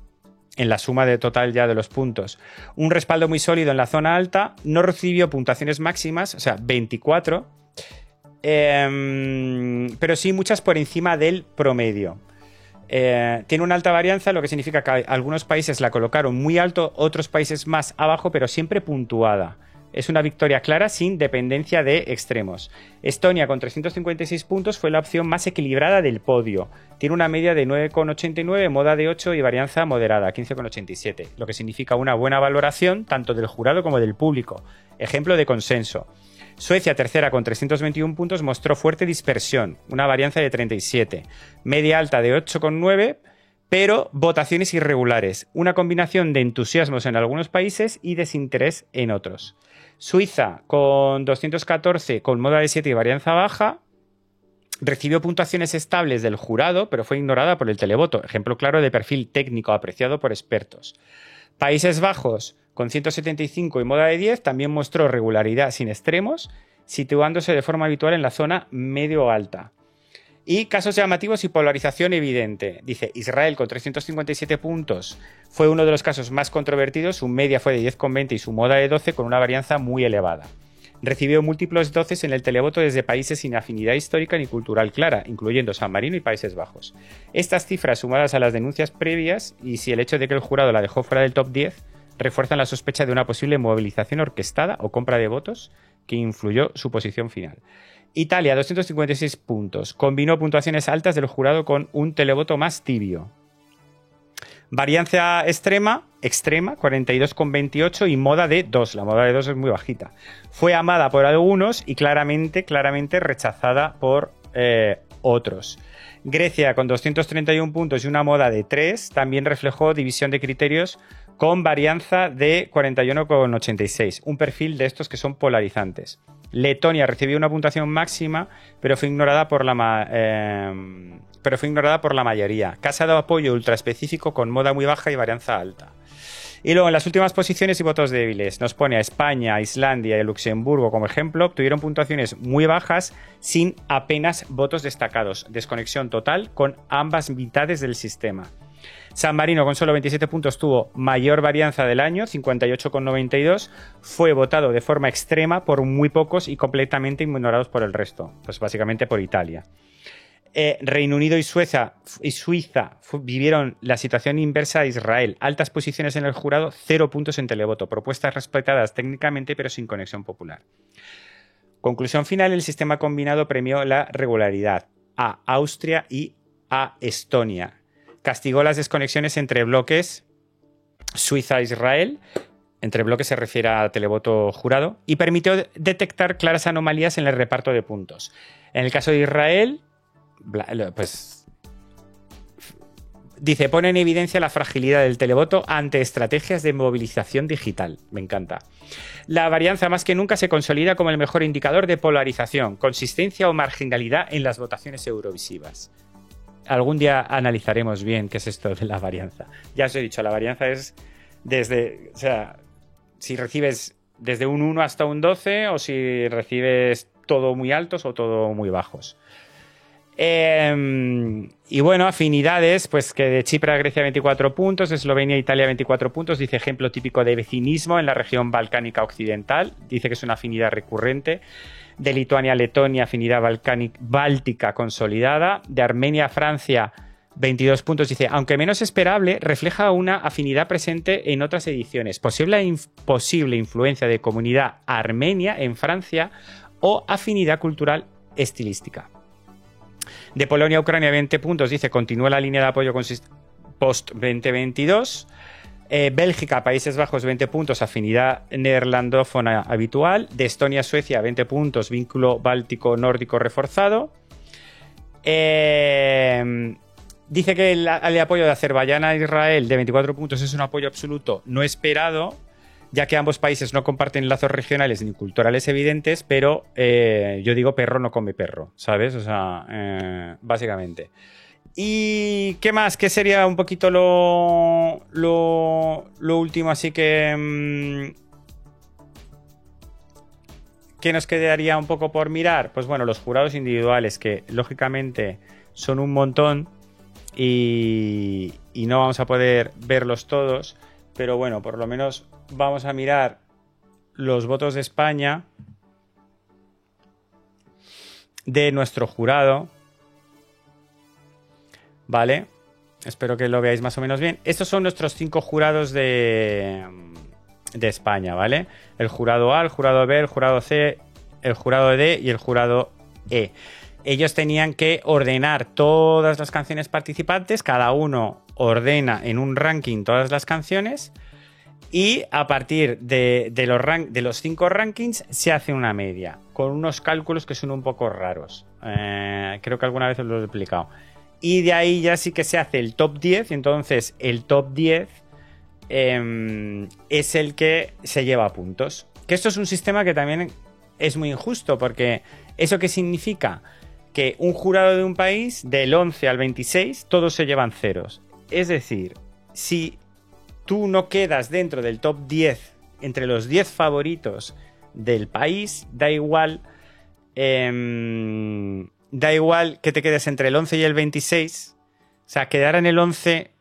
la suma de total ya de los puntos un respaldo muy sólido en la zona alta. No recibió puntuaciones máximas, o sea, 24, pero sí muchas por encima del promedio. Tiene una alta varianza, lo que significa que algunos países la colocaron muy alto, otros países más abajo, pero siempre puntuada. Es una victoria clara sin dependencia de extremos. Estonia con 356 puntos fue la opción más equilibrada del podio. Tiene una media de 9,89, moda de 8 y varianza moderada, 15,87, lo que significa una buena valoración tanto del jurado como del público. Ejemplo de consenso. Suecia, tercera con 321 puntos, mostró fuerte dispersión, una varianza de 37, media alta de 8,9, pero votaciones irregulares, una combinación de entusiasmos en algunos países y desinterés en otros. Suiza, con 214, con moda de 7 y varianza baja, recibió puntuaciones estables del jurado, pero fue ignorada por el televoto, ejemplo claro de perfil técnico apreciado por expertos. Países Bajos, con 175 y moda de 10, también mostró regularidad sin extremos, situándose de forma habitual en la zona medio-alta. Y casos llamativos y polarización evidente. Dice, Israel con 357 puntos fue uno de los casos más controvertidos, su media fue de 10,20 y su moda de 12 con una varianza muy elevada. Recibió múltiplos 12 en el televoto desde países sin afinidad histórica ni cultural clara, incluyendo San Marino y Países Bajos. Estas cifras sumadas a las denuncias previas y si el hecho de que el jurado la dejó fuera del top 10 refuerzan la sospecha de una posible movilización orquestada o compra de votos que influyó su posición final. Italia, 256 puntos. Combinó puntuaciones altas del jurado con un televoto más tibio. Varianza extrema, 42,28 y moda de 2. La moda de 2 es muy bajita. Fue amada por algunos y claramente rechazada por otros. Grecia, con 231 puntos y una moda de 3, también reflejó división de criterios con varianza de 41,86. Un perfil de estos que son polarizantes. Letonia recibió una puntuación máxima, pero fue ignorada por la mayoría. Casa de apoyo ultraespecífico con moda muy baja y varianza alta. Y luego en las últimas posiciones y votos débiles nos pone a España, Islandia y Luxemburgo como ejemplo, obtuvieron puntuaciones muy bajas sin apenas votos destacados. Desconexión total con ambas mitades del sistema. San Marino con solo 27 puntos tuvo mayor varianza del año, 58,92, fue votado de forma extrema por muy pocos y completamente ignorados por el resto, pues básicamente por Italia. Reino Unido y Suiza vivieron la situación inversa a Israel, altas posiciones en el jurado, 0 puntos en televoto, propuestas respetadas técnicamente pero sin conexión popular. Conclusión final, el sistema combinado premió la regularidad a Austria y a Estonia. Castigó las desconexiones entre bloques Suiza-Israel, entre bloques se refiere a televoto jurado, y permitió detectar claras anomalías en el reparto de puntos. En el caso de Israel, pues dice, pone en evidencia la fragilidad del televoto ante estrategias de movilización digital. Me encanta. La varianza más que nunca se consolida como el mejor indicador de polarización, consistencia o marginalidad en las votaciones eurovisivas. Algún día analizaremos bien qué es esto de la varianza. Ya os he dicho, la varianza es desde, o sea, si recibes desde un 1 hasta un 12 o si recibes todo muy altos o todo muy bajos. Y bueno, afinidades, pues que de Chipre a Grecia 24 puntos, de Eslovenia a Italia 24 puntos, dice ejemplo típico de vecinismo en la región balcánica occidental, dice que es una afinidad recurrente. De Lituania a Letonia, afinidad báltica consolidada. De Armenia a Francia, 22 puntos. Dice, aunque menos esperable, refleja una afinidad presente en otras ediciones. Posible influencia de comunidad armenia en Francia o afinidad cultural estilística. De Polonia a Ucrania, 20 puntos. Dice, continúa la línea de apoyo post-2022. Bélgica, Países Bajos, 20 puntos, afinidad neerlandófona habitual. De Estonia a Suecia, 20 puntos, vínculo báltico-nórdico reforzado. Dice que el apoyo de Azerbaiyán a Israel de 24 puntos es un apoyo absoluto no esperado, ya que ambos países no comparten lazos regionales ni culturales evidentes, pero yo digo perro no come perro, ¿sabes? O sea, básicamente. ¿Y qué más? ¿Qué sería un poquito lo último? Así que ¿qué nos quedaría un poco por mirar? Pues bueno, los jurados individuales, que lógicamente son un montón y no vamos a poder verlos todos, pero bueno, por lo menos vamos a mirar los votos de España de nuestro jurado. Vale, espero que lo veáis más o menos bien. Estos son nuestros 5 jurados de de España, ¿vale? El jurado A, el jurado B, el jurado C, el jurado D y el jurado E. Ellos tenían que ordenar todas las canciones participantes, cada uno ordena en un ranking todas las canciones y a partir de los 5 rankings se hace una media, con unos cálculos que son un poco raros. Creo que alguna vez os lo he explicado. Y de ahí ya sí que se hace el top 10, y entonces el top 10 es el que se lleva puntos. Que esto es un sistema que también es muy injusto, porque ¿eso qué significa? Que un jurado de un país, del 11 al 26, todos se llevan ceros. Es decir, si tú no quedas dentro del top 10, entre los 10 favoritos del país, da igual que te quedes entre el 11 y el 26. O sea, quedar en el 11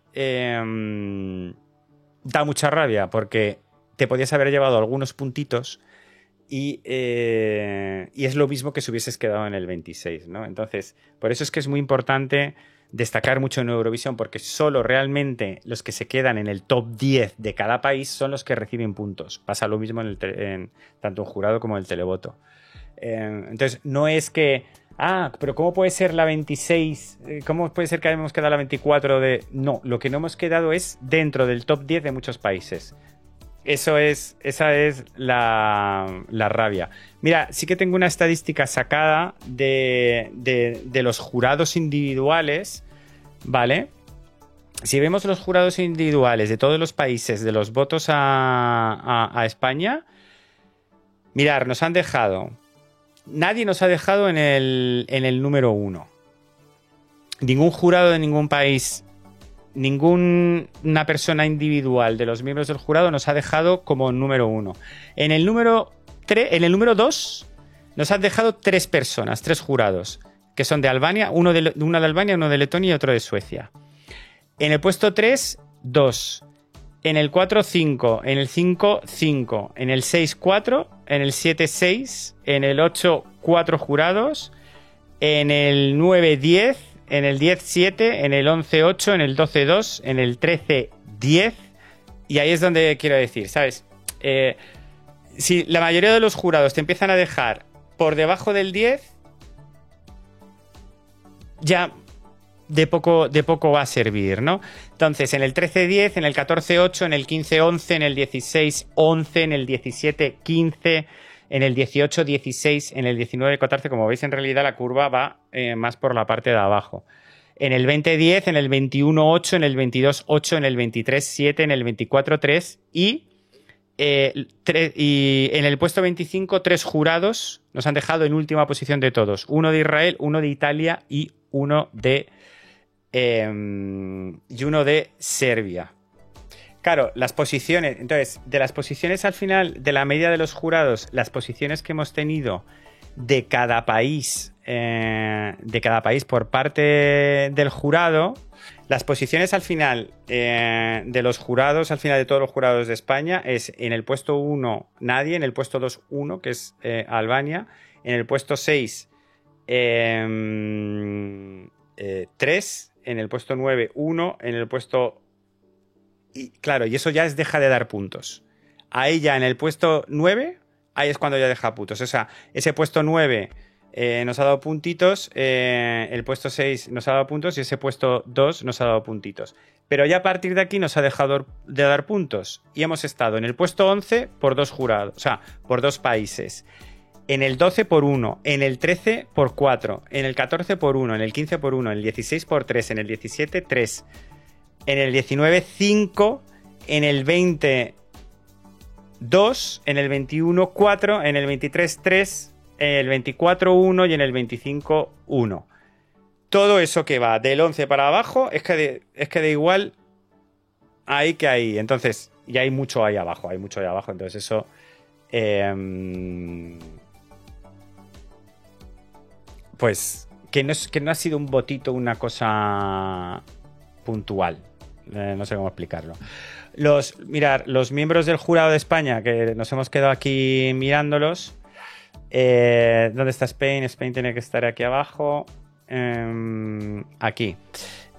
da mucha rabia, porque te podías haber llevado algunos puntitos y es lo mismo que si hubieses quedado en el 26, ¿no? Entonces, por eso es que es muy importante destacar mucho en Eurovisión, porque solo realmente los que se quedan en el top 10 de cada país son los que reciben puntos. Pasa lo mismo en tanto en jurado como en el televoto. Entonces, no es que... pero ¿cómo puede ser la 26? ¿Cómo puede ser que hemos quedado la 24 de...? No, lo que no hemos quedado es dentro del top 10 de muchos países. Esa es la rabia. Mira, sí que tengo una estadística sacada de los jurados individuales, ¿vale? Si vemos los jurados individuales de todos los países, de los votos a España, mirar, nos han dejado... Nadie nos ha dejado en el número 1. Ningún jurado de ningún país, ninguna persona individual de los miembros del jurado nos ha dejado como número 1. En el número 2 nos han dejado 3 personas, 3 jurados, que son de Albania, uno de Albania, uno de Letonia y otro de Suecia. En el puesto 3, 2. En el 4, 5. En el 5, 5. En el 6, 4. En el 7, 6. En el 8, 4 jurados. En el 9, 10. En el 10, 7. En el 11, 8. En el 12, 2. En el 13, 10. Y ahí es donde quiero decir, ¿sabes? Si la mayoría de los jurados te empiezan a dejar por debajo del 10, ya... De poco va a servir, ¿no? Entonces, en el 13-10, en el 14-8, en el 15-11, en el 16-11, en el 17-15, en el 18-16, en el 19-14, como veis, en realidad la curva va más por la parte de abajo. En el 20-10, en el 21-8, en el 22-8, en el 23-7, en el 24-3 y en el puesto 25, 3 jurados nos han dejado en última posición de todos. Uno de Israel, uno de Italia y uno de Serbia. Claro, las posiciones. Entonces, de las posiciones al final, de la media de los jurados, las posiciones que hemos tenido de cada país por parte del jurado, las posiciones al final de los jurados, al final de todos los jurados de España, es en el puesto 1 nadie, en el puesto 2 1, que es Albania, en el puesto 6 3, en el puesto 9, 1, en el puesto... Y claro, y eso ya deja de dar puntos. Ahí ya en el puesto 9, ahí es cuando ya deja puntos. O sea, ese puesto 9 nos ha dado puntitos, el puesto 6 nos ha dado puntos y ese puesto 2 nos ha dado puntitos. Pero ya a partir de aquí nos ha dejado de dar puntos. Y hemos estado en el puesto 11 por 2 jurados, o sea, por 2 países. En el 12 por 1, en el 13 por 4, en el 14 por 1, en el 15 por 1, en el 16 por 3, en el 17 3, en el 19 5, en el 20 2, en el 21 4, en el 23 3, en el 24 1 y en el 25 1. Todo eso que va del 11 para abajo es que da igual ahí que ahí. Entonces, y hay mucho ahí abajo, entonces eso... pues que no ha sido un votito, una cosa puntual. No sé cómo explicarlo. Mirad, los miembros del jurado de España, que nos hemos quedado aquí mirándolos. ¿Dónde está Spain? Spain tiene que estar aquí abajo. Aquí.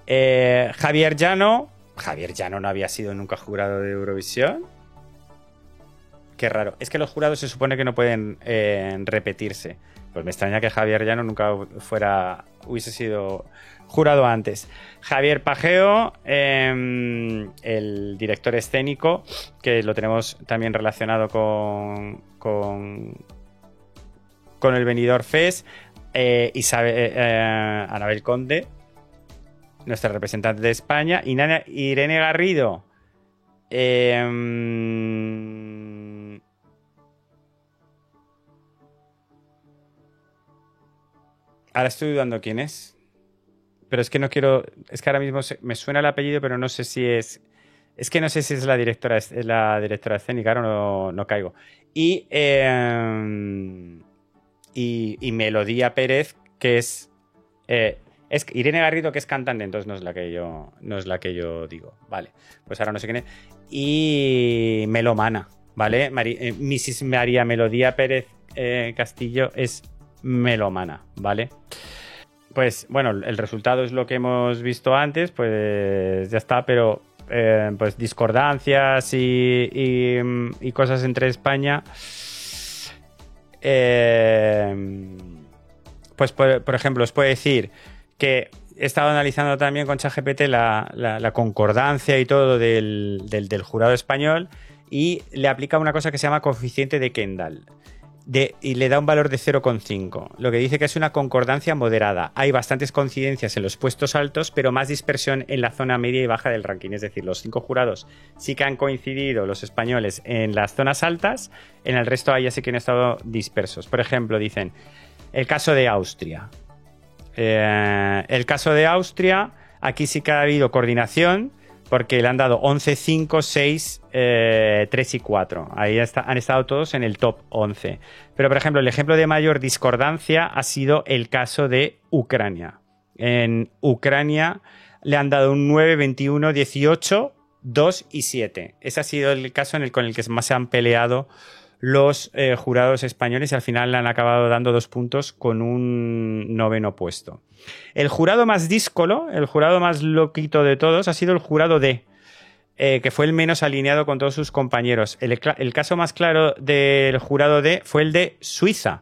Javier Llano. Javier Llano no había sido nunca jurado de Eurovisión. Qué raro. Es que los jurados se supone que no pueden repetirse. Pues me extraña que Javier Llano nunca hubiese sido jurado antes. Javier Pajeo, el director escénico, que lo tenemos también relacionado con el Benidorm Fest. Anabel Conde, nuestra representante de España. Y Irene Garrido. Ahora estoy dudando quién es. Pero es que no quiero. Es que ahora mismo me suena el apellido, pero no sé si es. Es que no sé si es la directora escénica, ahora no caigo. Y Melodía Pérez, que es Irene Garrido, que es cantante, entonces no es la que yo digo. Vale, pues ahora no sé quién es. Y Melomana, ¿vale? Mrs. María Melodía Pérez Castillo es melomana, ¿vale? Pues bueno, el resultado es lo que hemos visto antes, pues ya está, pero pues discordancias y cosas entre España. Pues por ejemplo, os puedo decir que he estado analizando también con ChatGPT la concordancia y todo del jurado español, y le aplica una cosa que se llama coeficiente de Kendall. Y le da un valor de 0,5, lo que dice que es una concordancia moderada. Hay bastantes coincidencias en los puestos altos, pero más dispersión en la zona media y baja del ranking. Es decir, los 5 jurados sí que han coincidido, los españoles, en las zonas altas, en el resto ahí sí que han estado dispersos. Por ejemplo, dicen el caso de Austria. Aquí sí que ha habido coordinación, porque le han dado 11, 5, 6, 3 y 4. Ahí han estado todos en el top 11. Pero, por ejemplo, el ejemplo de mayor discordancia ha sido el caso de Ucrania. En Ucrania le han dado un 9, 21, 18, 2 y 7. Ese ha sido el caso con el que más se han peleado los jurados españoles, y al final le han acabado dando 2 puntos con un 9º puesto. El jurado más díscolo, el jurado más loquito de todos, ha sido el jurado D, que fue el menos alineado con todos sus compañeros. El caso más claro del jurado D fue el de Suiza.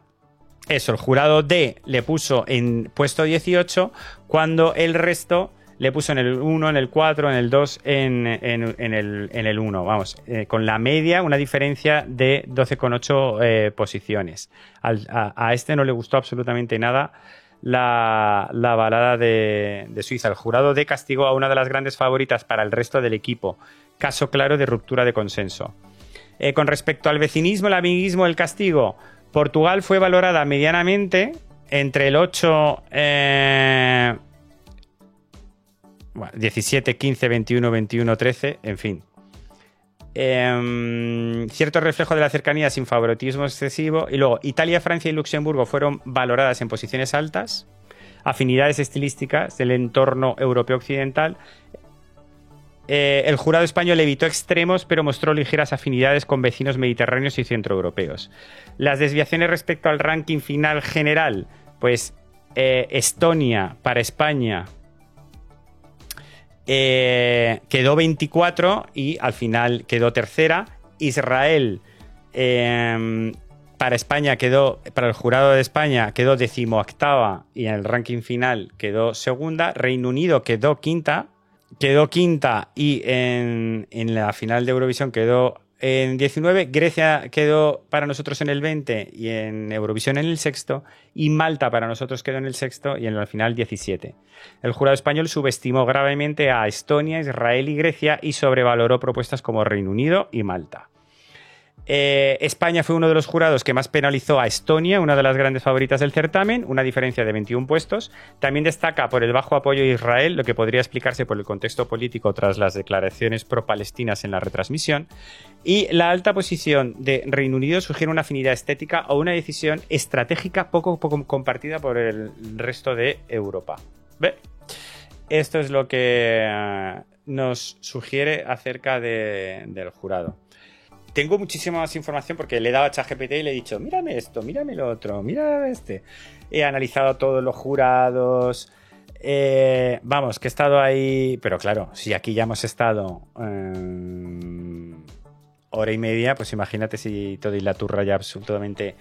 El jurado D le puso en puesto 18, cuando el resto le puso en el 1, en el 4, en el 2, en el 1. Vamos, con la media, una diferencia de 12,8 posiciones. A este no le gustó absolutamente nada la balada de Suiza. El jurado D castigó a una de las grandes favoritas para el resto del equipo. Caso claro de ruptura de consenso. Con respecto al vecinismo, el amiguismo, el castigo, Portugal fue valorada medianamente entre el 8... 17, 15, 21, 21, 13, en fin. Cierto reflejo de la cercanía sin favoritismo excesivo. Y luego, Italia, Francia y Luxemburgo fueron valoradas en posiciones altas. Afinidades estilísticas del entorno europeo occidental. El jurado español evitó extremos, pero mostró ligeras afinidades con vecinos mediterráneos y centroeuropeos. Las desviaciones respecto al ranking final general, pues Estonia para España quedó 24 y al final quedó tercera. Israel para España para el jurado de España quedó 18ª y en el ranking final quedó segunda. Reino Unido quedó quinta y en la final de Eurovisión quedó en 19. Grecia quedó para nosotros en el 20 y en Eurovisión en el 6º, y Malta para nosotros quedó en el 6º y en la final 17. El jurado español subestimó gravemente a Estonia, Israel y Grecia y sobrevaloró propuestas como Reino Unido y Malta. España fue uno de los jurados que más penalizó a Estonia, una de las grandes favoritas del certamen, una diferencia de 21 puestos. También destaca por el bajo apoyo a Israel, lo que podría explicarse por el contexto político tras las declaraciones pro-palestinas en la retransmisión. Y la alta posición de Reino Unido sugiere una afinidad estética o una decisión estratégica poco compartida por el resto de Europa. ¿Ve? Esto es lo que nos sugiere acerca del jurado. Tengo muchísima más información porque le he dado a ChatGPT y le he dicho, mírame esto, mírame lo otro, mira este. He analizado todos los jurados. Vamos, que he estado ahí. Pero claro, si aquí ya hemos estado hora y media, pues imagínate si todo y la turra ya absolutamente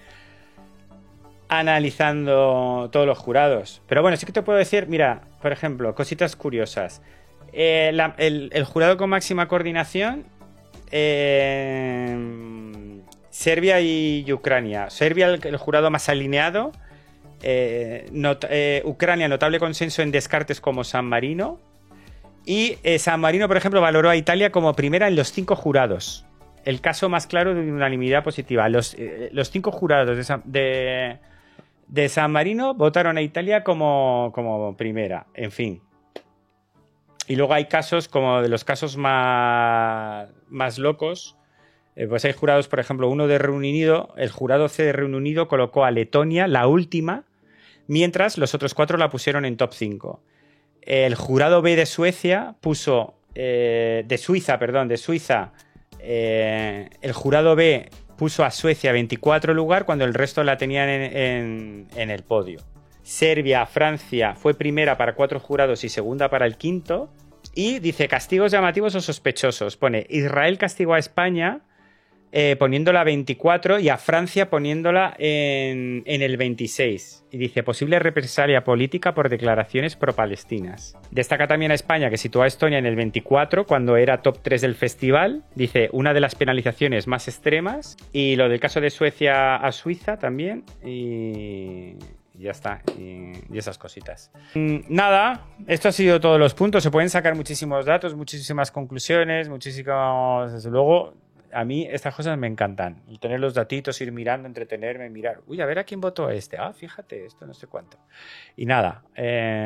analizando todos los jurados. Pero bueno, sí que te puedo decir, mira, por ejemplo, cositas curiosas. El jurado con máxima coordinación, Serbia y Ucrania. Serbia, el jurado más alineado. Ucrania, notable consenso en descartes como San Marino. Y San Marino, por ejemplo, valoró a Italia como primera en los 5 jurados. El caso más claro de unanimidad positiva. Los 5 jurados de San Marino votaron a Italia como primera. En fin. Y luego hay casos como de los casos más locos. Pues hay jurados, por ejemplo, uno de Reino Unido. El jurado C de Reino Unido colocó a Letonia, la última, mientras los otros 4 la pusieron en top 5. El jurado B de Suecia puso... de Suiza. El jurado B puso a Suecia 24 lugar cuando el resto la tenían en el podio. Serbia, Francia fue primera para 4 jurados y segunda para el quinto. Y dice castigos llamativos o sospechosos. Pone Israel castigó a España poniéndola 24 y a Francia poniéndola en el 26. Y dice posible represalia política por declaraciones pro-palestinas. Destaca también a España, que situó a Estonia en el 24 cuando era top 3 del festival. Dice una de las penalizaciones más extremas. Y lo del caso de Suecia a Suiza también. Y ya está, y esas cositas. Nada, esto ha sido todos los puntos. Se pueden sacar muchísimos datos, muchísimas conclusiones, muchísimos... Desde luego, a mí estas cosas me encantan. El tener los datitos, ir mirando, entretenerme, mirar. Uy, a ver a quién votó este. Ah, fíjate, esto no sé cuánto. Y nada,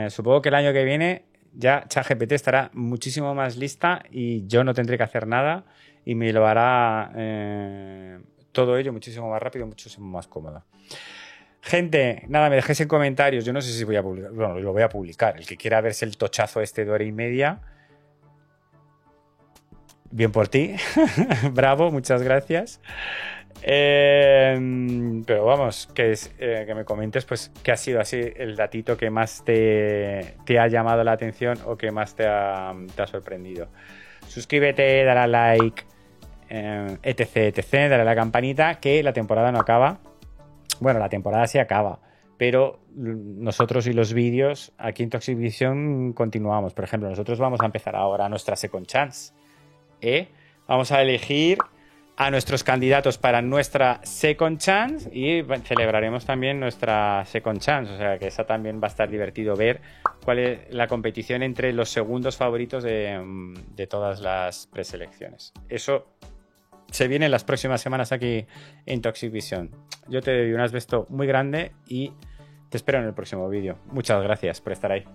supongo que el año que viene ya ChatGPT estará muchísimo más lista y yo no tendré que hacer nada y me lo hará todo ello muchísimo más rápido, muchísimo más cómodo. Gente, nada, me dejéis en comentarios. Yo no sé si voy a publicar. Bueno, lo voy a publicar. El que quiera verse el tochazo este de hora y media, bien por ti. Bravo, muchas gracias. Pero vamos, que me comentes pues qué ha sido así el datito que más te ha llamado la atención o que más te ha sorprendido. Suscríbete, dale a like, etc, dale a la campanita, que la temporada no acaba. Bueno, la temporada sí acaba, pero nosotros y los vídeos aquí en Toxic Vision continuamos. Por ejemplo, nosotros vamos a empezar ahora nuestra Second Chance. Vamos a elegir a nuestros candidatos para nuestra Second Chance y celebraremos también nuestra Second Chance. O sea que esa también va a estar divertido ver cuál es la competición entre los segundos favoritos de todas las preselecciones. Eso se viene en las próximas semanas aquí en Toxic Vision. Yo te doy un asbesto muy grande y te espero en el próximo vídeo. Muchas gracias por estar ahí.